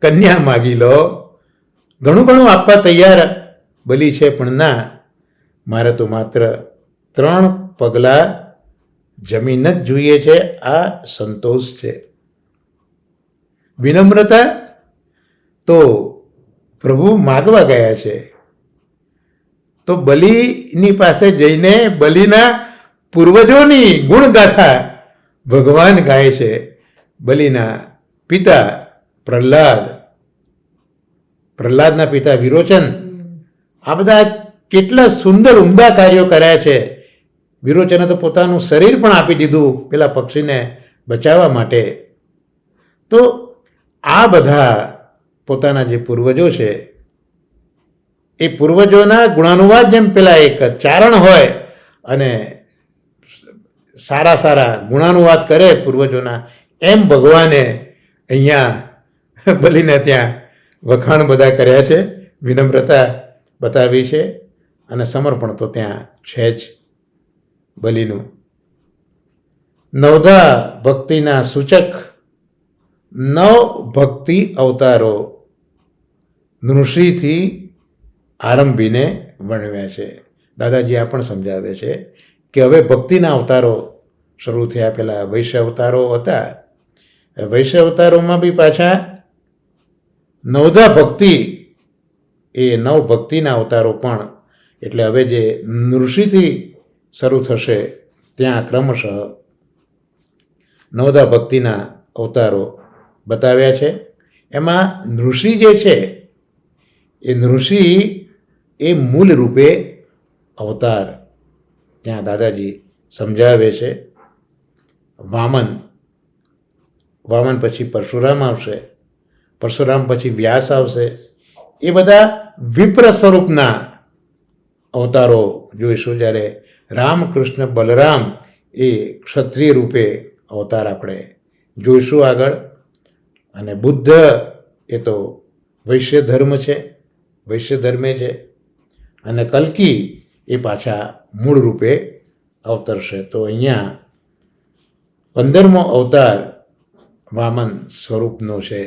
કન્યા માગી લો, ઘણું ઘણું આપવા તૈયાર બલિ છે, પણ ના, મારે તો માત્ર 3 પગલાં જમીન જ જોઈએ છે. આ સંતોષ છે. વિનમ્રતા તો પ્રભુ માગવા ગયા છે. તો બલિની પાસે જઈને બલિના પૂર્વજોની ગુણગાથા ભગવાન ગાય છે. બલિના પિતા પ્રહલાદના પિતા વિરોચન, આ બધા કેટલા સુંદર ઉમદા કાર્યો કર્યા છે. વિરોચને તો પોતાનું શરીર પણ આપી દીધું પેલા પક્ષીને બચાવવા માટે. તો આ બધા પોતાના જે પૂર્વજો છે એ પૂર્વજોના ગુણાનુવાદ, જેમ પેલા એક ચારણ હોય અને સારા સારા ગુણાનુવાદ કરે પૂર્વજોના, એમ ભગવાને અહીંયા બલિને ત્યાં વખાણ બધા કર્યા છે. વિનમ્રતા બતાવી છે અને સમર્પણ તો ત્યાં છે જ બલિનું. નવધા ભક્તિના સૂચક 9 ભક્તિ અવતારો નૃષિથી આરંભીને વર્ણવ્યા છે. દાદાજી આ પણ સમજાવે છે કે હવે ભક્તિના અવતારો શરૂ થયા. પહેલાં વૈશ્ય અવતારો હતા. વૈશ્ય અવતારોમાં બી પાછા નવધા ભક્તિ, એ 9 ભક્તિના અવતારો પણ, એટલે હવે જે નૃષિથી શરૂ થશે ત્યાં ક્રમશઃ નવધા ભક્તિના અવતારો બતાવ્યા છે. એમાં નૃષિ જે છે એ નૃષિ એ મૂળ રૂપે અવતાર ત્યાં દાદાજી સમજાવે છે. વામન પછી પરશુરામ આવશે, પરશુરામ પછી વ્યાસ આવશે. એ બધા વિપ્ર સ્વરૂપના અવતારો જોઈશું. જ્યારે રામકૃષ્ણ બલરામ એ ક્ષત્રિય રૂપે અવતાર આપણે જોઈશું આગળ. અને બુદ્ધ એ તો વૈશ્ય ધર્મ છે, વૈશ્ય ધર્મે છે. અને કલ્કી એ પાછા મૂળ રૂપે અવતરશે. તો અહીંયા 15મો અવતાર વામન સ્વરૂપનો છે.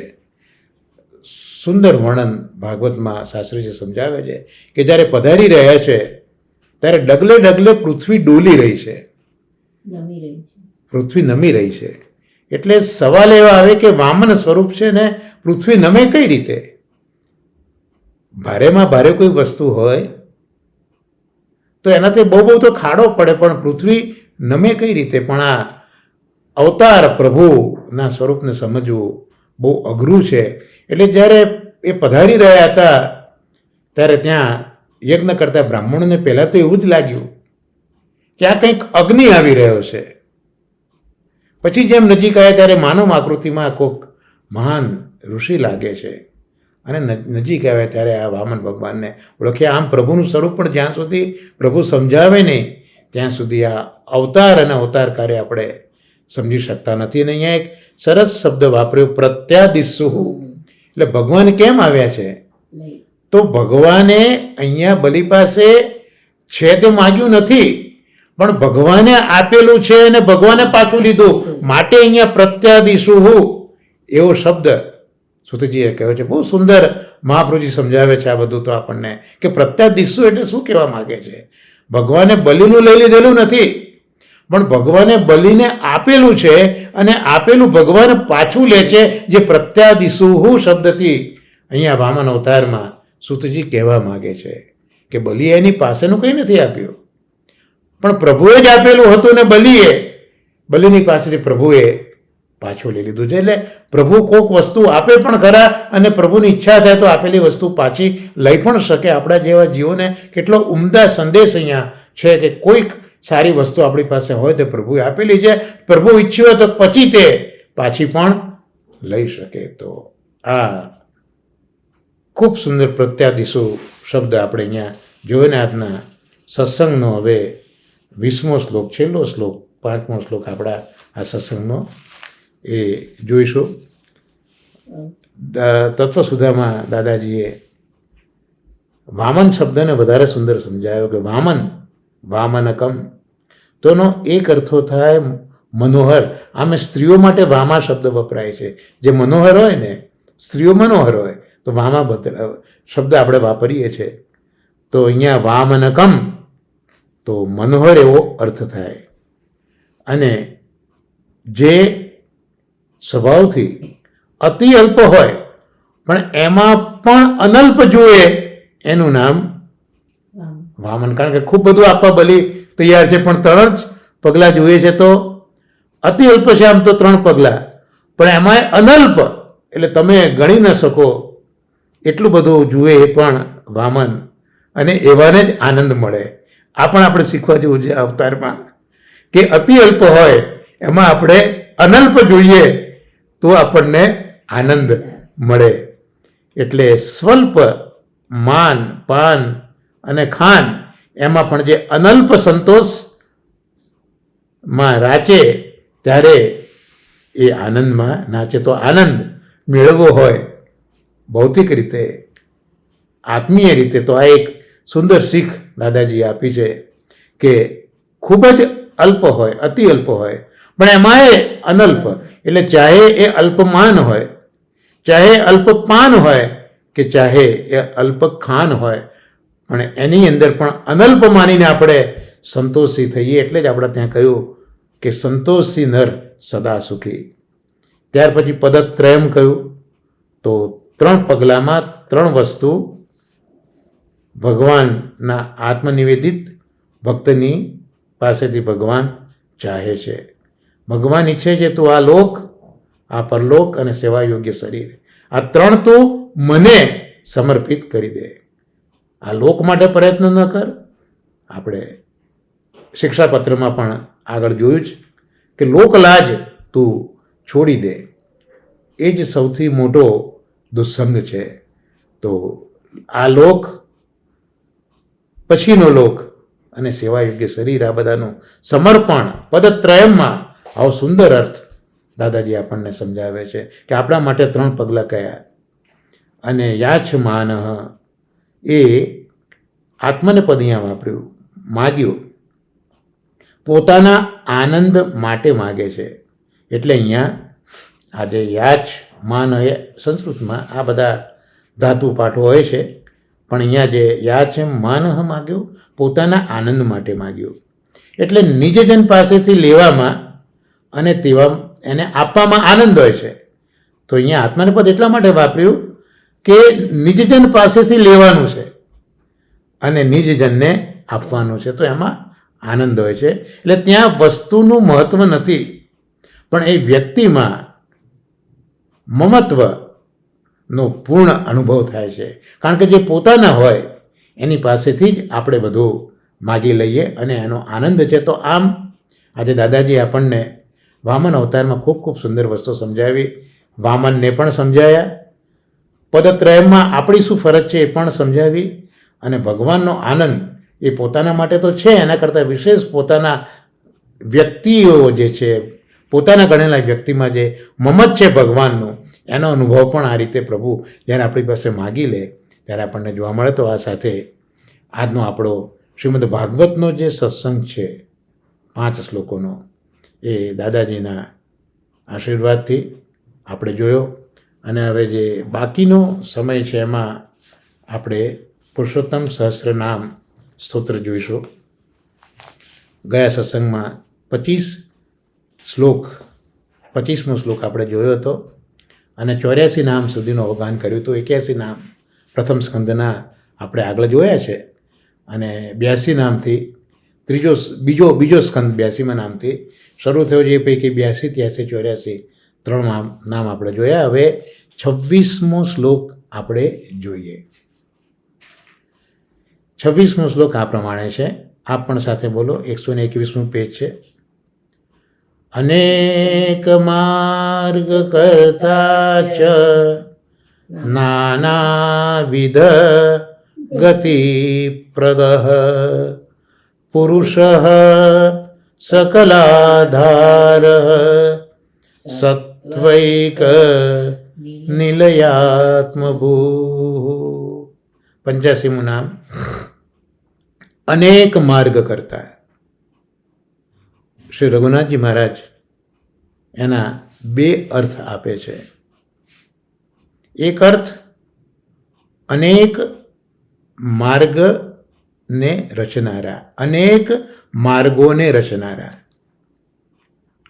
સુંદર વર્ણન ભાગવતમાં શાસ્ત્રીજી સમજાવે છે કે જ્યારે પધારી રહ્યા છે ત્યારે ડગલે ડગલે પૃથ્વી ડોલી રહી છે, પૃથ્વી નમી રહી છે. એટલે સવાલ એવા આવે કે વામન સ્વરૂપ છે ને પૃથ્વી નમે કઈ રીતે? ભારેમાં ભારે કોઈ વસ્તુ હોય તો એનાથી બહુ બહુ તો ખાડો પડે, પણ પૃથ્વી નમે કઈ રીતે? પણ આ અવતાર પ્રભુના સ્વરૂપને સમજવું બહુ અઘરું છે. એટલે જ્યારે એ પધારી રહ્યા હતા ત્યારે ત્યાં યજ્ઞ કરતા બ્રાહ્મણોને પહેલાં તો એવું જ લાગ્યું કે આ કંઈક અગ્નિ આવી રહ્યો છે. પછી જેમ નજીક આવ્યા ત્યારે માનવ આકૃતિમાં કોઈક મહાન ઋષિ લાગે છે અને નજીક આવ્યા ત્યારે આ વામન ભગવાનને ઓળખ્યા. આમ પ્રભુનું સ્વરૂપ પણ જ્યાં સુધી પ્રભુ સમજાવે નહીં ત્યાં સુધી આ અવતાર અને અવતાર કાર્ય આપણે સમજી શકતા નથી. અને અહીંયા એક સરસ શબ્દ વાપર્યો, પ્રત્યાદિસુહુ. એટલે ભગવાન કેમ આવ્યા છે? તો ભગવાને અહીંયા બલિ પાસે છે તે માગ્યું નથી, પણ ભગવાને આપેલું છે અને ભગવાને પાછું લીધું, માટે અહીંયા પ્રત્યાદિસુહુ એવો શબ્દ સુતજીએ કહ્યો છે. બહુ સુંદર મહાપ્રભુજી સમજાવે છે આ બધું તો આપણને કે પ્રત્યાદિસુ એટલે શું કહેવા માગે છે. ભગવાને બલિનું લઈ લીધેલું નથી, પણ ભગવાને બલિને આપેલું છે અને આપેલું ભગવાન પાછું લે છે, જે પ્રત્યાદિસુહુ શબ્દથી અહીંયા વામન અવતારમાં સુતજી કહેવા માગે છે કે બલિએ એની પાસેનું કંઈ નથી આપ્યું, પણ પ્રભુએ જ આપેલું હતું ને બલિની પાસેથી પ્રભુએ પાછું લઈ લીધું છે. એટલે પ્રભુ કોઈક વસ્તુ આપે પણ ખરા અને પ્રભુની ઈચ્છા થાય તો આપેલી વસ્તુ પાછી લઈ પણ શકે. આપણા જેવા જીવોને કેટલો ઉમદા સંદેશ અહીંયા છે કે કોઈક સારી વસ્તુ આપણી પાસે હોય તો પ્રભુએ આપેલી છે, પ્રભુ ઈચ્છ્યું હોય તો પછી તે પાછી પણ લઈ શકે. તો આ ખૂબ સુંદર પ્રત્યાદિશુ શબ્દ આપણે અહીંયા જોયો ને. આજના સત્સંગનો હવે 20મો શ્લોક, છેલ્લો શ્લોક, 5મો શ્લોક આપણા આ સત્સંગનો એ જોઈશું. તત્વસુધામાં દાદાજીએ વામન શબ્દને વધારે સુંદર સમજાયો કે વામનકમ તોનો એક અર્થો થાય મનોહર. આમે સ્ત્રીઓ માટે વામા શબ્દ વપરાય છે. જે મનોહર હોય ને, સ્ત્રીઓ મનોહર હોય તો વામા શબ્દ આપણે વાપરીએ છીએ. તો અહીંયા વામનકમ તો મનોહર એવો અર્થ થાય. અને જે સ્વભાવથી અતિ અલ્પ હોય પણ એમાં પણ અનલ્પ જોઈએ એનું નામ વામન. કારણ કે ખૂબ બધું આપવા બલિ તૈયાર છે પણ 3 જ પગલાં જોઈએ છે, તો અતિ અલ્પ છે આમ તો 3 પગલાં, પણ એમાં અનલ્પ એટલે તમે ગણી ન શકો એટલું બધું જુએ એ પણ વામન. અને એવાને જ આનંદ મળે. આ પણ આપણે શીખવા જેવું છે અવતારમાં કે અતિ અલ્પ હોય એમાં આપણે અનલ્પ જોઈએ તો આપણને આનંદ મળે. એટલે સ્વલ્પ માન પાન અને ખાન એમાં પણ જે અનલ્પ સંતોષમાં રાચે ત્યારે એ આનંદમાં નાચે. તો આનંદ મેળવવો હોય ભૌતિક રીતે, આત્મીય રીતે, તો આ એક સુંદર શીખ દાદાજીએ આપી છે કે ખૂબ જ અલ્પ હોય, અતિ અલ્પ હોય, પણ એમાં એ અનલ્પ. એટલે ચાહે એ અલ્પમાન હોય, ચાહે અલ્પપાન હોય કે ચાહે એ અલ્પ ખાન હોય, પણ એની અંદર પણ અનલ્પ માનીને આપણે સંતોષી થઈએ. એટલે જ આપણે ત્યાં કહ્યું કે સંતોષી નર સદા સુખી. ત્યાર પછી પદત્રયમ કહ્યું. તો 3 પગલામાં 3 વસ્તુ ભગવાનના આત્મનિવેદિત ભક્તની પાસેથી ભગવાન ચાહે છે. ભગવાન ઈચ્છે છે તો આ લોક, આ પરલોક અને સેવા યોગ્ય શરીર, આ 3 તો મને સમર્પિત કરી દે. આ લોક માટે પ્રયત્ન ન કર. આપણે શિક્ષાપત્રમાં પણ આગળ જોયું જ કે લોકલાજ તું છોડી દે. એ જ સૌથી મોટો દુસ્સંગ છે. તો આ લોક, પછીનો લોક અને સેવા યોગ્ય શરીર, આ બધાનું સમર્પણ પદત્રયમમાં આવો સુંદર અર્થ દાદાજી આપણને સમજાવે છે કે આપણા માટે 3 પગલાં કયા. અને યાચ માન એ આત્મને પદ અહીંયા વાપર્યું, માગ્યું. પોતાના આનંદ માટે માગે છે. એટલે અહીંયા આજે યાચ માન સંસ્કૃતમાં આ બધા ધાતુ પાઠો હોય છે, પણ અહીંયા જે યાચ માન માગ્યું, પોતાના આનંદ માટે માગ્યું. એટલે નિજજન પાસેથી લેવામાં અને તેવા એને આપવામાં આનંદ હોય છે. તો અહીંયા આત્માને પદ એટલા માટે વાપર્યું કે નિજજન પાસેથી લેવાનું છે અને નિજજનને આપવાનું છે, તો એમાં આનંદ હોય છે. એટલે ત્યાં વસ્તુનું મહત્વ નથી, પણ એ વ્યક્તિમાં મમત્વનો પૂર્ણ અનુભવ થાય છે. કારણ કે જે પોતાના હોય એની પાસેથી જ આપણે બધું માગી લઈએ અને એનો આનંદ છે. તો આમ આજે દાદાજી આપણને વામન અવતારમાં ખૂબ ખૂબ સુંદર વસ્તુ સમજાવી. વામનને પણ સમજાયા, પદત્રયમાં આપણી શું ફરજ છે એ પણ સમજાવી, અને ભગવાનનો આનંદ એ પોતાના માટે તો છે, એના કરતાં વિશેષ પોતાના વ્યક્તિઓ જે છે, પોતાના ગણેલા વ્યક્તિમાં જે મમત છે ભગવાનનું, એનો અનુભવ પણ આ રીતે પ્રભુ જ્યારે આપણી પાસે માગી લે ત્યારે આપણને જોવા મળે. તો આ સાથે આજનો આપણો શ્રીમદ ભાગવતનો જે સત્સંગ છે 5 શ્લોકોનો, એ દાદાજીના આશીર્વાદથી આપણે જોયો. અને હવે જે બાકીનો સમય છે એમાં આપણે પુરુષોત્તમ સહસ્રનામ સ્તોત્ર જોઈશું. ગયા સત્સંગમાં 25મો શ્લોક આપણે જોયો હતો અને 84 નામ સુધીનું અવગાન કર્યું હતું. 81 નામ પ્રથમ સ્કંદના આપણે આગળ જોયા છે અને 82 નામથી બીજો સ્કંદ 82મા નામથી શરૂ થયો, જે પૈકી 82, 83, 84 3 નામ આપણે જોયા. હવે 26મો શ્લોક આપણે જોઈએ. 26મો શ્લોક આ પ્રમાણે છે. આપ પણ સાથે બોલો. 121મું પેજ છે. અનેક માર્ગ કરતા ચ નાનાવિધ ગતિ પ્રદઃ પુરુષ સકલાધાર સત્વૈક નિલયાત્મભૂ. 85મું નામ અનેક માર્ગ કરતા. શ્રી રઘુનાથજી મહારાજ એના 2 અર્થ આપે છે. એક અર્થ અનેક માર્ગને રચનારા, અનેક માર્ગોને રચનારા,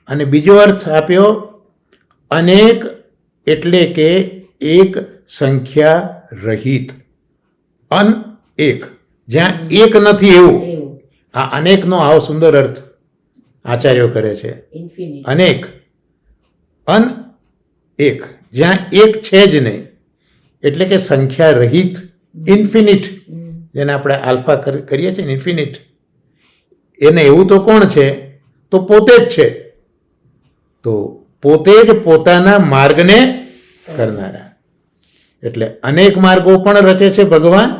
અને બીજો અર્થ આપ્યો અનેક એટલે કે એક સંખ્યા રહિત. એક, જ્યાં એક નથી એવું. આ અનેકનો આવો સુંદર અર્થ આચાર્યો કરે છે. અનેક, એક, જ્યાં એક છે જ નહીં, એટલે કે સંખ્યા રહિત, ઇન્ફિનિટ, જેને આપણે આલ્ફા કરીએ છીએ ને, ઇન્ફિનિટ. એને એવું તો કોણ છે? તો પોતે જ છે. તો પોતે જ પોતાના માર્ગને કરનારા. એટલે અનેક માર્ગો પણ રચે છે ભગવાન,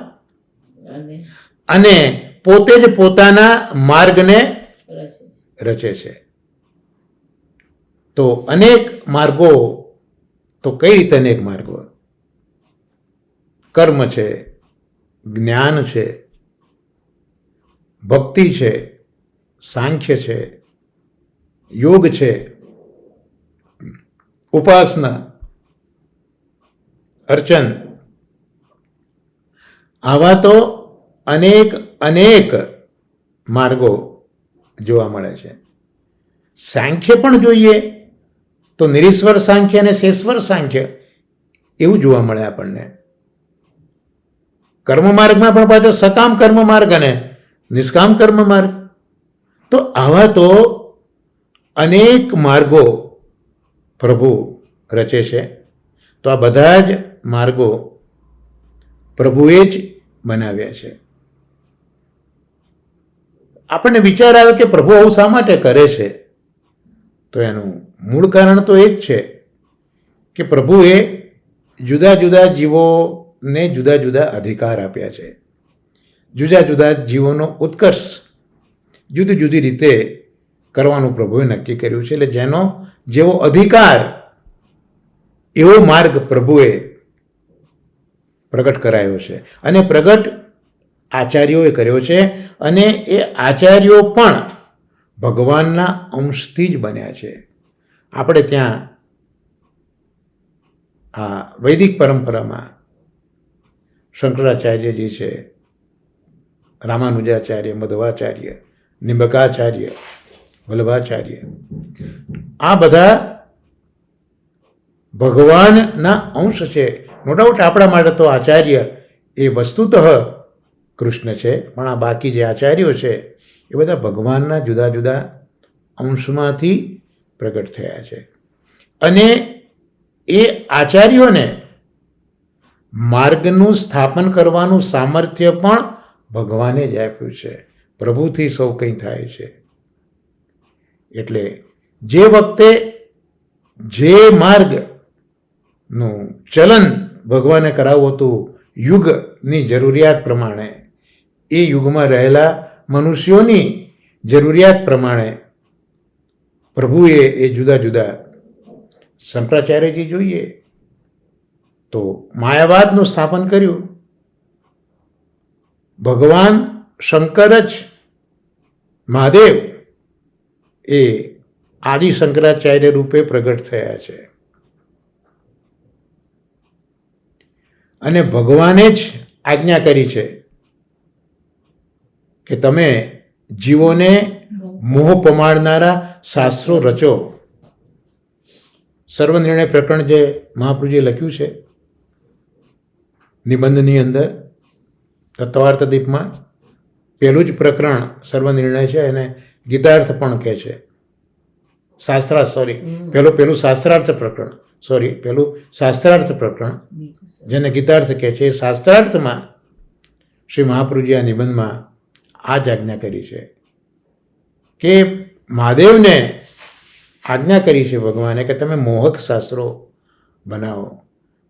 અને પોતે જ પોતાના માર્ગને રચે છે. તો અનેક માર્ગો, તો કઈ રીતે અનેક માર્ગો? કર્મ છે, જ્ઞાન છે, ભક્તિ છે, સાંખ્ય છે, યોગ છે, ઉપાસના, અર્ચન, આવા તો અનેક માર્ગો જોવા મળે છે. સાંખ્ય પણ જોઈએ તો નિરીશ્વર સાંખ્ય અને શેશ્વર સાંખ્ય એવું જોવા મળે આપણને. કર્મ માર્ગમાં પણ પાછો સકામ કર્મ માર્ગ અને નિષ્કામ કર્મ માર્ગ. તો આવા તો અનેક માર્ગો પ્રભુ રચે છે. તો આ બધા જ માર્ગો પ્રભુએ જ બનાવ્યા છે. આપણને વિચાર આવે કે પ્રભુ આવું શા માટે કરે છે? તો એનું મૂળ કારણ તો એ જ છે કે પ્રભુએ જુદા જુદા જીવોને જુદા જુદા અધિકાર આપ્યા છે. જુદા જુદા જીવોનો ઉત્કર્ષ જુદી જુદી રીતે કરવાનું પ્રભુએ નક્કી કર્યું છે. એટલે જેનો જેવો અધિકાર એવો માર્ગ પ્રભુએ પ્રગટ કરાયો છે, અને પ્રગટ આચાર્યોએ કર્યો છે. અને એ આચાર્યો પણ ભગવાનના અંશથી જ બન્યા છે. આપણે ત્યાં આ વૈદિક પરંપરામાં શંકરાચાર્યજી છે, રામાનુજાચાર્ય, મધ્વાચાર્ય, નિંબકાચાર્ય, વલ્લભાચાર્ય, આ બધા ભગવાનના અંશ છે. નો ડાઉટ આપણા માટે તો આચાર્ય એ વસ્તુતઃ કૃષ્ણ છે, પણ આ બાકી જે આચાર્યો છે એ બધા ભગવાનના જુદા જુદા અંશમાંથી પ્રગટ થયા છે. અને એ આચાર્યોને માર્ગનું સ્થાપન કરવાનું સામર્થ્ય પણ ભગવાને જ આપ્યું છે. પ્રભુથી સૌ કંઈ થાય છે. એટલે જે વખતે જે માર્ગનું ચલન ભગવાને કરાવવું હતું યુગની જરૂરિયાત પ્રમાણે, એ યુગમાં રહેલા મનુષ્યોની જરૂરિયાત પ્રમાણે પ્રભુએ એ જુદા જુદા, શંકરાચાર્યજી જોઈએ તો માયાવાદનું સ્થાપન કર્યું. ભગવાન શંકર જ, મહાદેવ એ આદિ શંકરાચાર્ય રૂપે પ્રગટ થયા છે. અને ભગવાને જ આજ્ઞા કરી છે કે તમે જીવોને મોહ પમાડનારા શાસ્ત્રો રચો. સર્વનિર્ણય પ્રકરણ જે મહાપ્રભુજીએ લખ્યું છે નિબંધની અંદર તત્વાર્થ દીપમાં, પહેલું જ પ્રકરણ સર્વનિર્ણય છે, એને ગીતાર્થ પણ કહે છે. પેલું શાસ્ત્રાર્થ પ્રકરણ, પેલું શાસ્ત્રાર્થ પ્રકરણ જેને ગીતાર્થ કહે છે, એ શાસ્ત્રાર્થમાં શ્રી મહાપ્રભુજી આ નિબંધમાં આ જ આજ્ઞા કરી છે કે મહાદેવને આજ્ઞા કરી છે ભગવાને કે તમે મોહક શાસ્ત્રો બનાવો.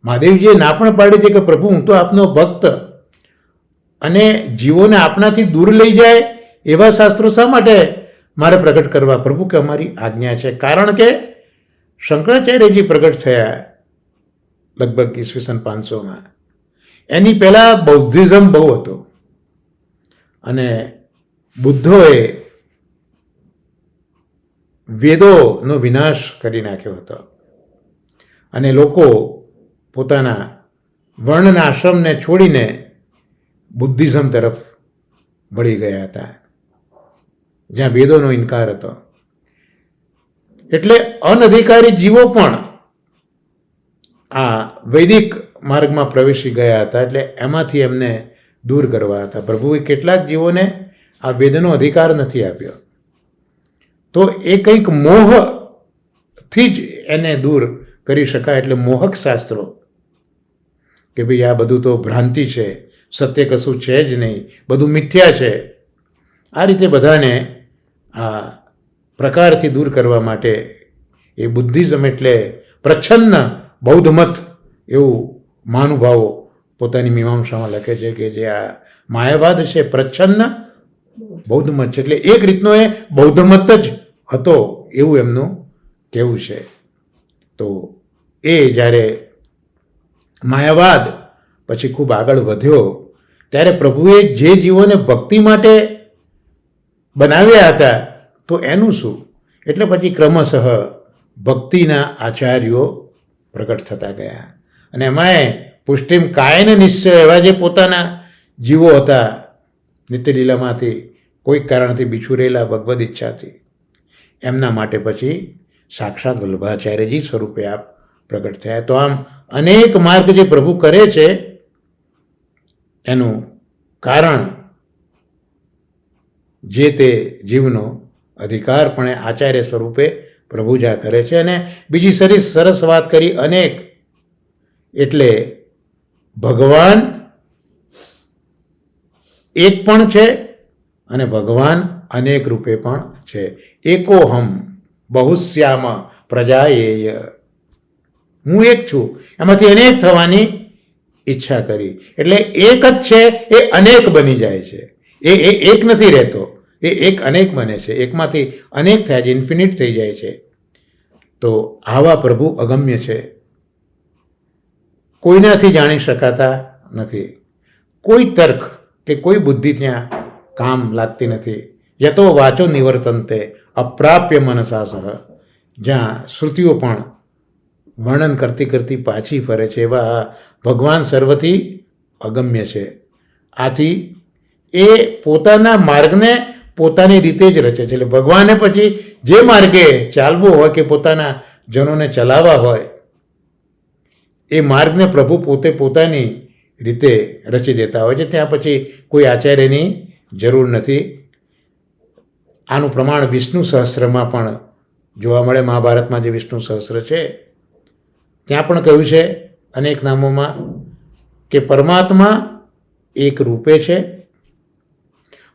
મહાદેવજીએ ના પણ પાડી છે કે પ્રભુ હું તો આપનો ભક્ત, અને જીવોને આપનાથી દૂર લઈ જાય એવા શાસ્ત્રો શા માટે મારે પ્રગટ કરવા? પ્રભુ કે અમારી આજ્ઞા છે. કારણ કે શંકરાચાર્યજી પ્રગટ થયા લગભગ ઈસવીસન 500માં. એની પહેલાં બૌદ્ધિઝમ બહુ હતો, અને બુદ્ધોએ વેદોનો વિનાશ કરી નાખ્યો હતો, અને લોકો પોતાના વર્ણના આશ્રમને છોડીને બુદ્ધિઝમ તરફ વળી ગયા હતા, જ્યાં વેદોનો ઇનકાર હતો. એટલે અનધિકારી જીવો પણ આ વૈદિક માર્ગમાં પ્રવેશી ગયા હતા, એટલે એમાંથી એમને દૂર કરવા હતા. પ્રભુએ કેટલાક જીવોને આ વેદનો અધિકાર નથી આપ્યો, તો એ કંઈક મોહથી જ એને દૂર કરી શકાય. એટલે મોહક શાસ્ત્રો કે ભાઈ આ બધું તો ભ્રાંતિ છે, સત્ય કશું છે જ નહીં, બધું મિથ્યા છે, આ રીતે બધાને આ પ્રકારથી દૂર કરવા માટે એ બુદ્ધિઝમ એટલે પ્રચ્છન્ન બૌદ્ધ મત એવું મહાનુભાવો પોતાની મીમાંસામાં લખે છે કે જે આ માયાવાદ છે પ્રચ્છન્ન બૌદ્ધ મત છે. એટલે એક રીતનો એ બૌદ્ધ મત જ હતો એવું એમનું કહેવું છે. તો એ જ્યારે માયાવાદ પછી ખૂબ આગળ વધ્યો ત્યારે પ્રભુએ જે જીવોને ભક્તિ માટે બનાવ્યા હતા તો એનું શું? એટલે પછી ક્રમશઃ ભક્તિના આચાર્યો પ્રગટ થતા ગયા, અને એમાંય પુષ્ટિમ કાયન નિશ્ચય એવા જે પોતાના જીવો હતા નિત્યલીલામાંથી કોઈક કારણથી બિછુરેલા ભગવદ ઈચ્છાથી, એમના માટે પછી સાક્ષાત વલ્લભાચાર્યજી સ્વરૂપે આપ પ્રગટ થયા. તો આમ અનેક માર્ગ જે પ્રભુ કરે છે એનું કારણ જે તે જીવનો અધિકારપણે આચાર્ય સ્વરૂપે પ્રભુ જ આ કરે છે. અને બીજી સરસ વાત કરી અનેક, એટલે ભગવાન એક પણ છે અને ભગવાન અનેક રૂપે પણ છે. એકોહમ બહુશ્યામ પ્રજાયેય, હું એક છું, એમાંથી અનેક થવાની ઈચ્છા કરી. એટલે એક જ છે એ અનેક બની જાય છે, એ એક નથી રહેતો, એ એક અનેક બને છે, એકમાંથી અનેક થાય છે, ઇન્ફિનિટ થઈ જાય છે. તો આવા પ્રભુ અગમ્ય છે, કોઈનાથી જાણી શકાતા નથી, કોઈ તર્ક કે કોઈ બુદ્ધિ ત્યાં કામ લાગતી નથી. યતો વાચો નિવર્તન્તે અપ્રાપ્ય મનસા સહ, જ્યાં શ્રુતિઓ પણ વર્ણન કરતી કરતી પાછી ફરે છે, એવા ભગવાન સર્વથી અગમ્ય છે. આથી એ પોતાના માર્ગને પોતાની રીતે જ રચે છે. એટલે ભગવાને પછી જે માર્ગે ચાલવું હોય કે પોતાના જનોને ચલાવવા હોય, એ માર્ગને પ્રભુ પોતે પોતાની રીતે રચી દેતા હોય છે. ત્યાં પછી કોઈ આચાર્યની જરૂર નથી. આનું પ્રમાણ વિષ્ણુ સહસ્ત્રમાં પણ જોવા મળે. મહાભારતમાં જે વિષ્ણુ સહસ્ત્ર છે ત્યાં પણ કહ્યું છે અનેક નામોમાં કે પરમાત્મા એક રૂપે છે.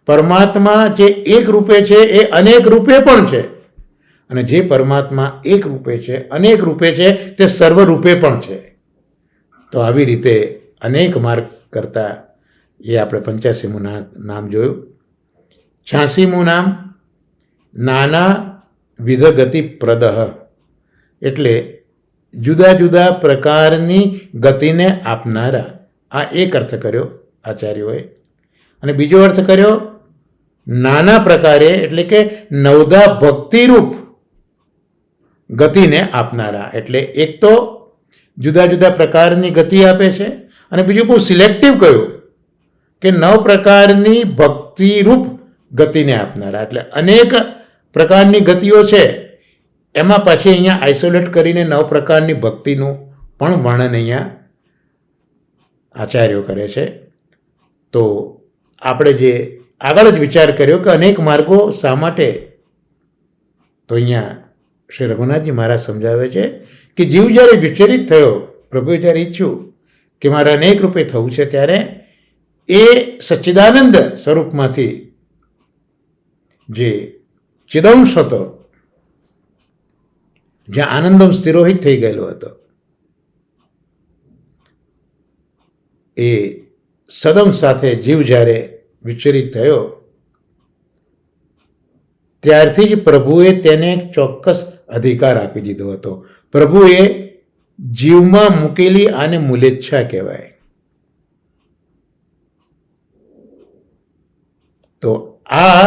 પરમાત્મા જે એક રૂપે છે એ અનેક રૂપે પણ છે, અને જે પરમાત્મા એક રૂપે છે, અનેક રૂપે છે, તે સર્વરૂપે પણ છે. તો આવી રીતે અનેક માર્ગ કરતા એ આપણે 85મું નામ જોયું. 86મું નામ નાના વિધગતિ પ્રદહ, એટલે જુદા જુદા પ્રકારની ગતિને આપનારા. આ એક અર્થ કર્યો આચાર્યોએ. અને બીજો અર્થ કર્યો નાના પ્રકારે, એટલે કે નવધા ભક્તિરૂપ ગતિને આપનારા. એટલે એક તો જુદા જુદા પ્રકારની ગતિ આપે છે, અને બીજું બહુ સિલેક્ટિવ કહ્યું કે 9 પ્રકારની ભક્તિરૂપ ગતિને આપનારા. એટલે અનેક પ્રકારની ગતિઓ છે, એમાં પછી અહીંયા આઇસોલેટ કરીને 9 પ્રકારની ભક્તિનું પણ વર્ણન અહીંયા આચાર્યો કરે છે. તો આપણે જે આગળ જ વિચાર કર્યો કે અનેક માર્ગો શા માટે, તો અહીંયા શ્રી રઘુનાથજી મહારાજ સમજાવે છે કે જીવ જ્યારે વિચલિત થયો, પ્રભુએ જ્યારે ઈચ્છ્યું કે મારે અનેક રૂપે થવું છે, ત્યારે એ સચ્ચિદાનંદ સ્વરૂપમાંથી જે ચિદંશ હતો, જ્યાં આનંદમ સ્થિરોહિત થઈ ગયેલો હતો, એ સદમ સાથે જીવ જ્યારે વિચલિત થયો, ત્યારથી જ પ્રભુએ તેને એક ચોક્કસ અધિકાર આપી દીધો હતો. પ્રભુએ જીવમાં મૂકેલી આને મૂલેચ્છા કહેવાય. તો આ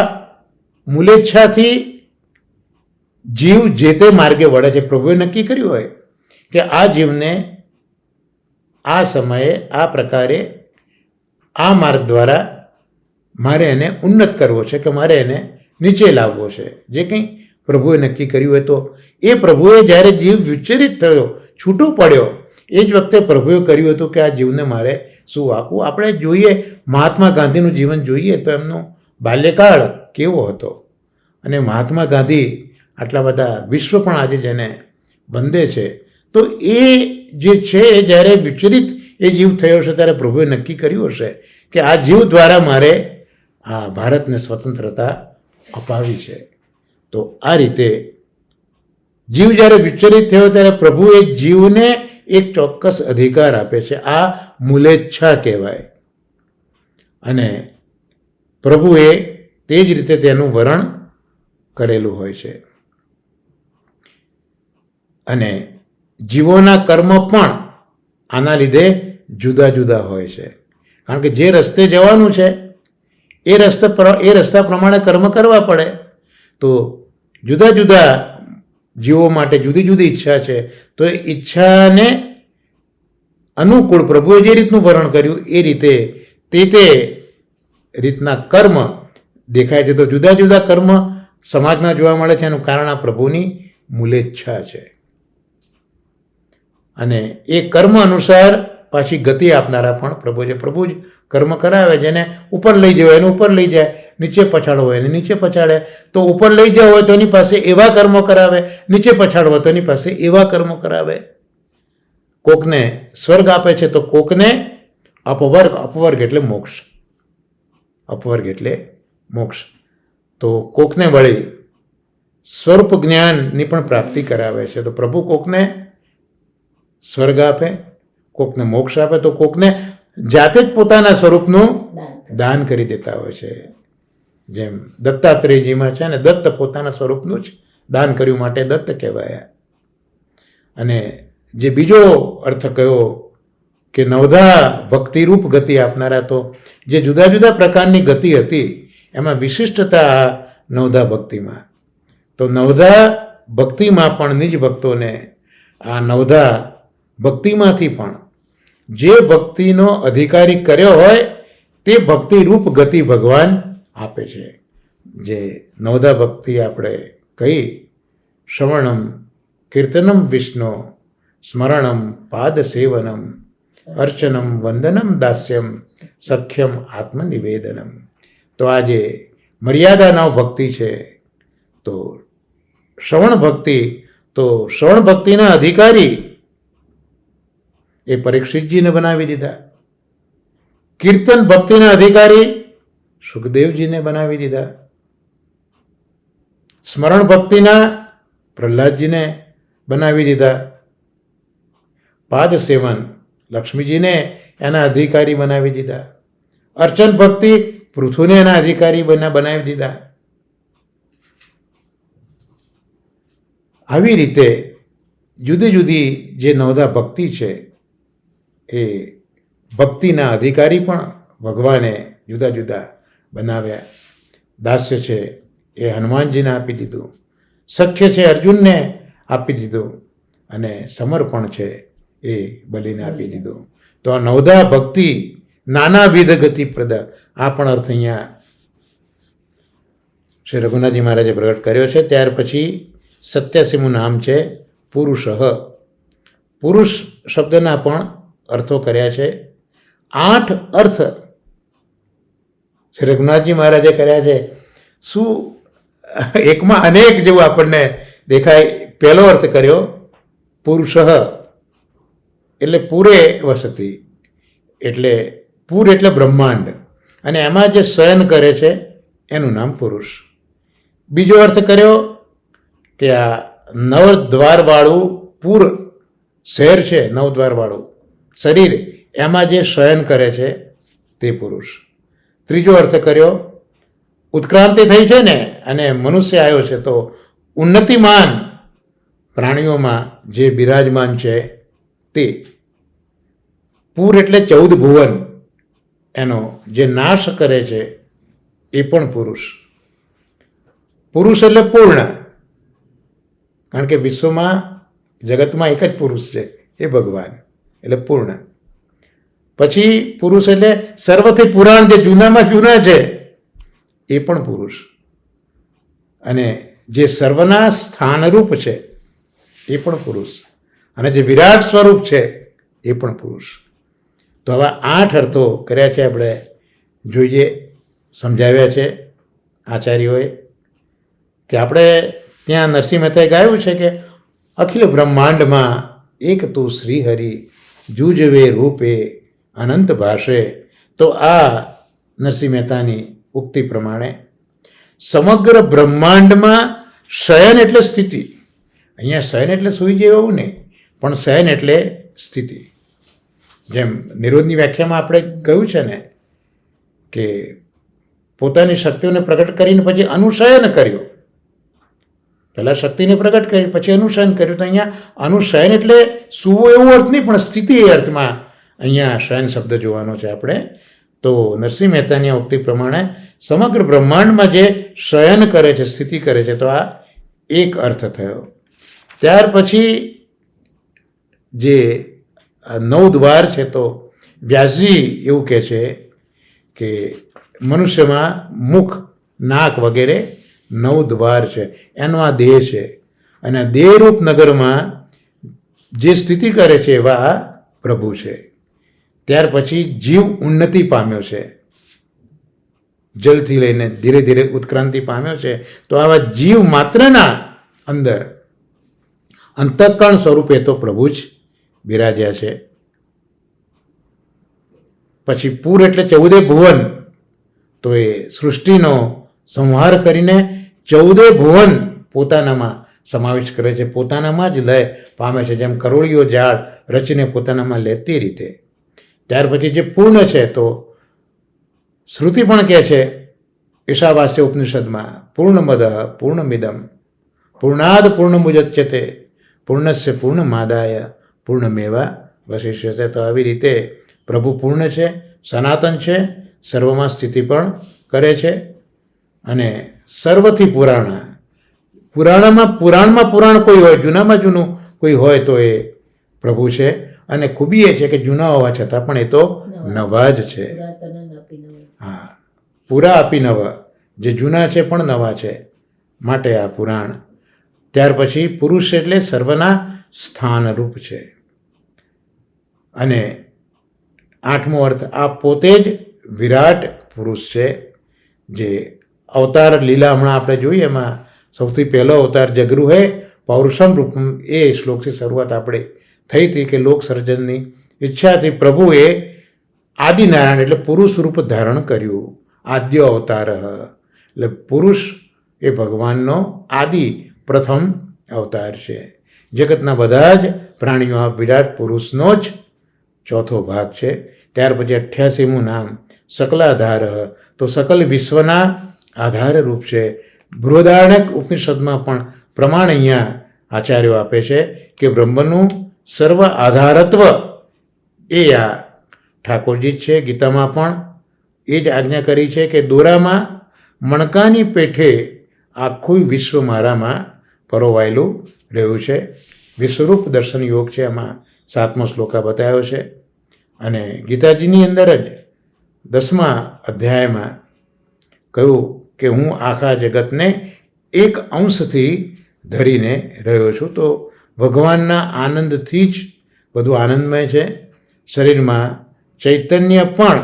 મૂલેચ્છાથી જીવ જે તે માર્ગે વળે છે. પ્રભુએ નક્કી કર્યું હોય કે આ જીવને આ સમયે આ પ્રકારે આ માર્ગ દ્વારા મારે એને ઉન્નત કરવો છે, કે મારે એને નીચે લાવવો છે. જે કંઈ પ્રભુએ નક્કી કર્યું હોય, તો એ પ્રભુએ જ્યારે જીવ વિચલિત થયો, છૂટો પડ્યો, એ જ વખતે પ્રભુએ કર્યું હતું કે આ જીવને મારે શું આપવું. આપણે જોઈએ મહાત્મા ગાંધીનું જીવન જોઈએ તો એમનો બાલ્યકાળ કેવો હતો. અને મહાત્મા ગાંધી આટલા બધા વિશ્વ પણ આજે જેને વંદે છે, તો એ જે છે જ્યારે વિચલિત એ જીવ થયો છે, ત્યારે પ્રભુએ નક્કી કર્યું હશે કે આ જીવ દ્વારા મારે આ ભારતને સ્વતંત્રતા અપાવી છે. તો આ રીતે જીવ જ્યારે વિચલિત થયો ત્યારે પ્રભુએ જીવને એક ચોક્કસ અધિકાર આપે છે. આ મૂલેચ્છા કહેવાય. અને પ્રભુએ તે જ રીતે તેનું વરણ કરેલું હોય છે. અને જીવોના કર્મ પણ આના લીધે જુદા જુદા હોય છે. કારણ કે જે રસ્તે જવાનું છે એ રસ્તા પ્રમાણે કર્મ કરવા પડે. તો જુદા જુદા જીવો માટે જુદી જુદી ઈચ્છા છે. તો એ ઈચ્છાને અનુકૂળ પ્રભુએ જે રીતનું વર્ણન કર્યું એ રીતે તે રીતના કર્મ દેખાય છે. તો જુદા જુદા કર્મ સમાજમાં જોવા મળે છે. એનું કારણ આ પ્રભુની મૂલેચ્છા છે. અને એ કર્મ અનુસાર પાછી ગતિ આપનારા પણ પ્રભુ છે. પ્રભુ જ કર્મ કરાવે, જેને ઉપર લઈ જવાય એને ઉપર લઈ જાય, નીચે પછાડવો હોય એને નીચે પછાડે. તો ઉપર લઈ જવા હોય તો એની પાસે એવા કર્મો કરાવે, નીચે પછાડવો હોય તો એની પાસે એવા કર્મો કરાવે. કોકને સ્વર્ગ આપે છે તો કોકને અપવર્ગ. અપવર્ગ એટલે મોક્ષ. અપવર્ગ એટલે મોક્ષ. તો કોકને વળી સ્વરૂપ જ્ઞાનની પણ પ્રાપ્તિ કરાવે છે. તો પ્રભુ કોકને સ્વર્ગ આપે, કોકને મોક્ષ આપે, તો કોકને જાતે જ પોતાના સ્વરૂપનું દાન કરી દેતા હોય છે. જેમ દત્તાત્રેયજીમાં છે ને, દત્ત પોતાના સ્વરૂપનું જ દાન કર્યું માટે દત્ત કહેવાયા. અને જે બીજો અર્થ કયો કે નવધા ભક્તિરૂપ ગતિ આપનારા, તો જે જુદા જુદા પ્રકારની ગતિ હતી એમાં વિશિષ્ટતા નવધા ભક્તિમાં. તો નવધા ભક્તિમાં પણ નિજ ભક્તોને આ નવધા ભક્તિમાંથી પણ જે ભક્તિનો અધિકારી કર્યો હોય તે ભક્તિરૂપ ગતિ ભગવાન આપે છે. જે નવધા ભક્તિ આપણે કહી, શ્રવણમ કીર્તનમ વિષ્ણુ સ્મરણમ પાદ સેવનમ અર્ચનમ વંદનમ દાસ્યમ સખ્યમ આત્મનિવેદનમ. તો આ જે મર્યાદા નવ ભક્તિ છે, તો શ્રવણ ભક્તિ, તો શ્રવણ ભક્તિના અધિકારી એ પરીક્ષિતજીને બનાવી દીધા. કીર્તન ભક્તિના અધિકારી સુખદેવજીને બનાવી દીધા. સ્મરણ ભક્તિના પ્રહલાદજીને બનાવી દીધા. પાદ સેવન લક્ષ્મીજીને એના અધિકારી બનાવી દીધા. અર્ચન ભક્તિ પૃથુને એના અધિકારી બનાવી દીધા. આવી રીતે જુદી જુદી જે નવધા ભક્તિ છે એ ભક્તિના અધિકારી પણ ભગવાને જુદા જુદા બનાવ્યા. દાસ્ય છે એ હનુમાનજીને આપી દીધું, સખ્ય છે અર્જુનને આપી દીધું, અને સમર્પણ છે એ બલિને આપી દીધું. તો આ નવધા ભક્તિ નાનાવિધ ગતિ પ્રદ, આ પણ અર્થ અહીંયા શ્રી રઘુનાથજી મહારાજે પ્રગટ કર્યો છે. ત્યાર પછી 87મું નામ છે પુરુષ. પુરુષ શબ્દના પણ અર્થો કર્યા છે. 8 અર્થ શ્રી રઘુનાથજી મહારાજે કર્યા છે. શું એકમાં અનેક જેવું આપણને દેખાય. પહેલો અર્થ કર્યો પુરુષ એટલે પૂરે વસતી, એટલે પૂર એટલે બ્રહ્માંડ, અને એમાં જે શયન કરે છે એનું નામ પુરુષ. બીજો અર્થ કર્યો કે આ નવદ્વારવાળું પૂર શહેર છે, નવદ્વારવાળું શરીર, એમાં જે શયન કરે છે તે પુરુષ. ત્રીજો અર્થ કર્યો ઉત્ક્રાંતિ થઈ છે ને અને મનુષ્ય આવ્યો છે, તો ઉન્નતિમાન પ્રાણીઓમાં જે બિરાજમાન છે તે. પૂર એટલે 14 ભુવન, એનો જે નાશ કરે છે એ પણ પુરુષ. પુરુષ એટલે પૂર્ણ, કારણ કે વિશ્વમાં જગતમાં એક જ પુરુષ છે, એ ભગવાન, એટલે પૂર્ણ. પછી પુરુષ એટલે સર્વથી પુરાણ, જે જૂનામાં જૂના છે એ પણ પુરુષ, અને જે સર્વના સ્થાનરૂપ છે એ પણ પુરુષ, અને જે વિરાટ સ્વરૂપ છે એ પણ પુરુષ. તો આવા 8 અર્થો કર્યા છે, આપણે જોઈએ, સમજાવ્યા છે આચાર્યોએ. કે આપણે ત્યાં નરસિંહ મહેતાએ ગાયું છે કે અખિલ બ્રહ્માંડમાં એક તું શ્રીહરિ જૂજવે રૂપે અનંત ભાષે. તો આ નરસિંહ મહેતાની ઉક્તિ પ્રમાણે સમગ્ર બ્રહ્માંડમાં શયન એટલે સ્થિતિ. અહીંયા શયન એટલે સૂઈ જેવું નહીં, પણ શયન એટલે સ્થિતિ. જેમ નિરોધની વ્યાખ્યામાં આપણે કહ્યું છે ને કે પોતાની શક્તિઓને પ્રગટ કરીને પછી અનુશયન કર્યું. પહેલાં શક્તિને પ્રગટ કરી પછી અનુશયન કર્યું. તો અહીંયા અનુશયન એટલે સૂવું એવું અર્થ નહીં, પણ સ્થિતિ એ અર્થમાં અહીંયા શયન શબ્દ જોવાનો છે આપણે. તો નરસિંહ મહેતાની ઉક્તિ પ્રમાણે સમગ્ર બ્રહ્માંડમાં જે શયન કરે છે, સ્થિતિ કરે છે, તો આ એક અર્થ થયો. ત્યાર પછી જે 9 દ્વાર છે, તો વ્યાસજી એવું કહે છે કે મનુષ્યમાં મુખ, નાક વગેરે 9 દ્વાર છે, એનો આ દેહ છે, અને આ દેહરૂપ નગરમાં જે સ્થિતિ કરે છે એવા પ્રભુ છે. ત્યાર પછી જીવ ઉન્નતિ પામ્યો છે, જલથી લઈને ધીરે ધીરે ઉત્ક્રાંતિ પામ્યો છે. તો આવા જીવ માત્રના અંદર અંતઃકરણ સ્વરૂપે તો પ્રભુ જ બિરાજ્યા છે. પછી પૂર એટલે 14 ભુવન, તો એ સૃષ્ટિનો સંહાર કરીને 14 ભુવન પોતાનામાં સમાવેશ કરે છે, પોતાનામાં જ લય પામે છે, જેમ કરોળીઓ ઝાડ રચીને પોતાનામાં લે તે રીતે. ત્યાર પછી જે પૂર્ણ છે, તો શ્રુતિ પણ કહે છે ઈશાવાસ્ય ઉપનિષદમાં પૂર્ણમદ પૂર્ણમિદમ પૂર્ણાદ પૂર્ણમુદચ્યતે પૂર્ણસ્ય પૂર્ણમાદાય પૂર્ણમેવા વશિષ્યતે. તો આવી રીતે પ્રભુ પૂર્ણ છે, સનાતન છે, સર્વમાં સ્થિતિ પણ કરે છે, અને સર્વથી પુરાણ. પુરાણમાં પુરાણ કોઈ હોય, જૂનામાં જૂનું કોઈ હોય તો એ પ્રભુ છે. અને ખૂબી એ છે કે જૂના હોવા છતાં પણ એ તો નવા જ છે. હા, પૂરા આપી નવા, જે જૂના છે પણ નવા છે, માટે આ પુરાણ. ત્યાર પછી પુરુષ એટલે સર્વના સ્થાનરૂપ છે. અને આઠમો અર્થ, આ પોતે જ વિરાટ પુરુષ છે. જે અવતાર લીલા હમણાં આપણે જોઈએ એમાં સૌથી પહેલો અવતાર જગરુ હે પૌરુષમ રૂપમ, એ શ્લોકથી શરૂઆત આપણે થઈ હતી કે લોક સર્જનની ઈચ્છાથી પ્રભુએ આદિનારાયણ એટલે પુરુષ રૂપ ધારણ કર્યું. આદ્ય અવતાર એટલે પુરુષ એ ભગવાનનો આદિ પ્રથમ અવતાર છે. જગતના બધા જ પ્રાણીઓ આ વિરાટ પુરુષનો જ ચોથો ભાગ છે. ત્યાર પછી 88મું નામ સકલાધાર, તો સકલ વિશ્વના આધારરૂપ છે. બૃહદારણ્યક ઉપનિષદમાં પણ પ્રમાણ અહીંયા આચાર્યો આપે છે કે બ્રહ્મનું સર્વ આધારત્વ એ આ ઠાકોરજી જ છે. ગીતામાં પણ એ જ આજ્ઞા કરી છે કે દોરામાં મણકાની પેઠે આખું વિશ્વ મારામાં પરોવાયેલું રહ્યું છે. વિશ્વરૂપ દર્શન યોગ છે, એમાં 7મો શ્લોકા બતાવ્યો છે. અને ગીતાજીની અંદર જ 10મા અધ્યાયમાં કહ્યું કે હું આખા જગતને એક અંશથી ધરીને રહ્યો છું. તો ભગવાનના આનંદથી જ બધું આનંદમય છે. શરીરમાં ચૈતન્ય પણ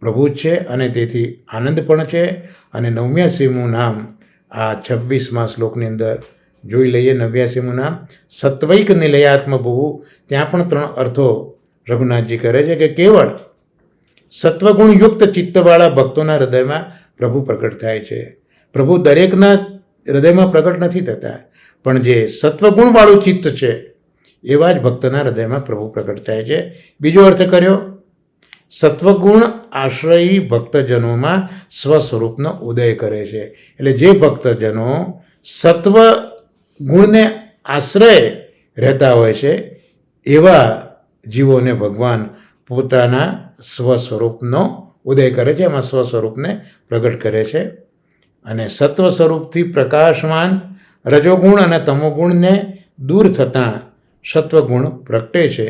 પ્રભુ જ છે અને તેથી આનંદ પણ છે. અને 89મું નામ આ 26મા શ્લોકની અંદર જોઈ લઈએ. 89મું નામ સત્વૈક નિલયાત્મ ભૂ. ત્યાં પણ 3 અર્થો રઘુનાથજી કરે છે કે કેવળ સત્વગુણયુક્ત ચિત્તવાળા ભક્તોના હૃદયમાં પ્રભુ પ્રગટ થાય છે. પ્રભુ દરેકના હૃદયમાં પ્રગટ નથી થતા, પણ જે સત્વગુણવાળું ચિત્ત છે એવા જ ભક્તના હૃદયમાં પ્રભુ પ્રગટ થાય છે. બીજો અર્થ કર્યો, સત્વગુણ આશ્રયી ભક્તજનોમાં સ્વસ્વરૂપનો ઉદય કરે છે. એટલે જે ભક્તજનો સત્વ ગુણને આશ્રય રહેતા હોય છે એવા જીવોને ભગવાન પોતાના સ્વસ્વરૂપનો ઉદય કરે છે, એમાં સ્વસ્વરૂપને પ્રગટ કરે છે. અને સત્વ સ્વરૂપથી પ્રકાશમાન રજોગુણ અને તમોગુણને દૂર થતાં સત્વગુણ પ્રગટે છે.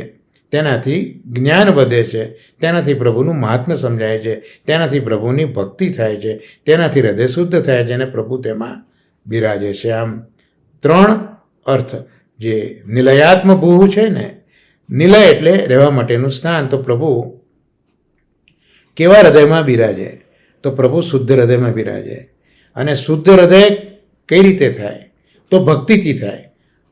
તેનાથી જ્ઞાન વધે છે, તેનાથી પ્રભુનું મહાત્મ્ય સમજાય છે, તેનાથી પ્રભુની ભક્તિ થાય છે, તેનાથી હૃદય શુદ્ધ થાય છે અને પ્રભુ તેમાં બિરાજે છે. આમ 3 અર્થ. જે નિલયાત્મ ભૂ છે ને, નિલય એટલે રહેવા માટેનું સ્થાન. તો પ્રભુ કેવા હૃદયમાં બિરાજે? તો પ્રભુ શુદ્ધ હૃદયમાં બિરાજે. અને શુદ્ધ હૃદય કઈ રીતે થાય? તો ભક્તિથી થાય.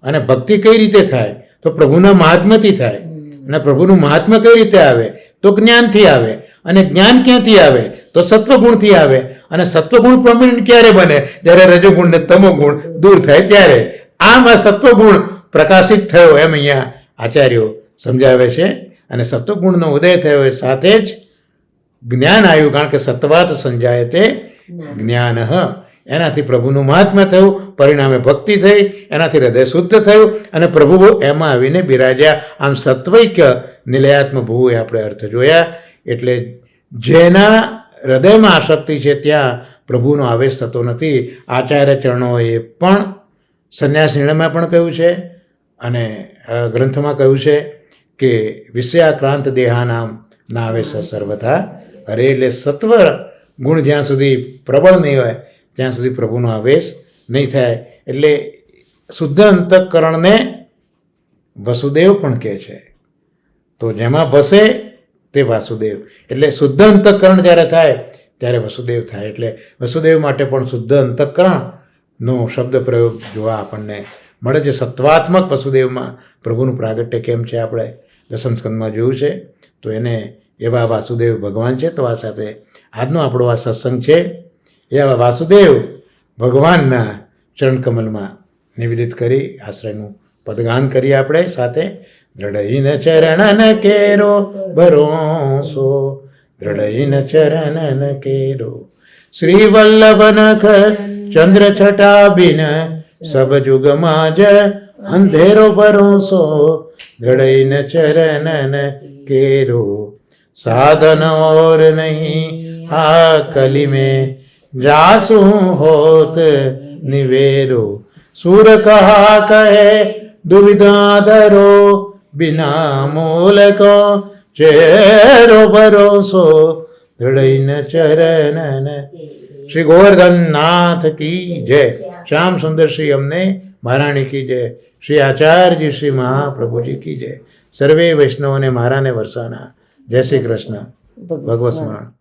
અને ભક્તિ કઈ રીતે થાય? તો પ્રભુના મહાત્મ્યથી થાય. અને પ્રભુનું મહાત્મ્ય કઈ રીતે આવે? તો જ્ઞાનથી આવે. અને જ્ઞાન ક્યાંથી આવે? તો સત્વગુણથી આવે. અને સત્વગુણ પ્રમિલન ક્યારે બને? જ્યારે રજોગુણ ને તમોગુણ દૂર થાય ત્યારે. આમ આ સત્વગુણ પ્રકાશિત થયો એમ અહીંયા આચાર્યો સમજાવે છે. અને સત્વગુણનો ઉદય થયો એ સાથે જ જ્ઞાન આવ્યું, કારણ કે સત્વાત સંજાય તે જ્ઞાન. એનાથી પ્રભુનું મહાત્મ્ય થયું, પરિણામે ભક્તિ થઈ, એનાથી હૃદય શુદ્ધ થયું અને પ્રભુ એમાં આવીને બિરાજ્યા. આમ સત્વૈક નિલયાત્મ ભૂ એ આપણે અર્થ જોયા. એટલે જેના હૃદયમાં આસક્તિ છે ત્યાં પ્રભુનો આવેશ થતો નથી. આચાર્ય ચરણોએ પણ સંન્યાસ નિર્ણયમાં પણ કહ્યું છે અને ગ્રંથમાં કહ્યું છે કે વિષયાક્રાંત દેહાનામ ના આવેશ સર્વથા અરે. એટલે સત્વ ગુણ જ્યાં સુધી પ્રબળ નહીં હોય ત્યાં સુધી પ્રભુનો આવેશ નહીં થાય. એટલે શુદ્ધ અંતઃકરણને વસુદેવ પણ કહે છે. તો જેમાં વસે તે વાસુદેવ. એટલે શુદ્ધ અંતઃકરણ જ્યારે થાય ત્યારે વસુદેવ થાય. એટલે વસુદેવ માટે પણ શુદ્ધ અંતઃકરણનો શબ્દ પ્રયોગ જોવા આપણને મળે છે. સત્વાત્મક વસુદેવમાં પ્રભુનું પ્રાગટ્ય કેમ છે આપણે દસમ સ્કંદમાં જોયું છે. તો એને એવા વાસુદેવ ભગવાન છે. તો આ સાથે આજનો આપણો આ સત્સંગ છે એવા વાસુદેવ ભગવાનના ચરણકમલમાં નિવેદિત કરી આશ્રયનું પદગાન કરીએ આપણે સાથે. દ્રઢઈન ચરણન કેરો ભરોસો, દ્રઢઈન ચરણન કેરો શ્રી વલ્લભનખ ચંદ્ર છટાબિન સબ જુગમાં જ અંધેરો ભરોસો, દ્રઢઈન ચરણન કેરો સાધન और नहीं आ कली में जासु होत निवेरो सूर कहा कहे दुविधा धरो बिना मूल को चेरो भरोसो दृढ़ न चरणन। श्री गोवर्धन नाथ की जय। श्याम सुंदर श्री अमने महाराणी की जय। श्री आचार्य जी श्री महाप्रभु जी की जय। सर्वे वैष्णवों ने महाराने वरसाना। जय श्री कृष्ण। भगवत स्मरण।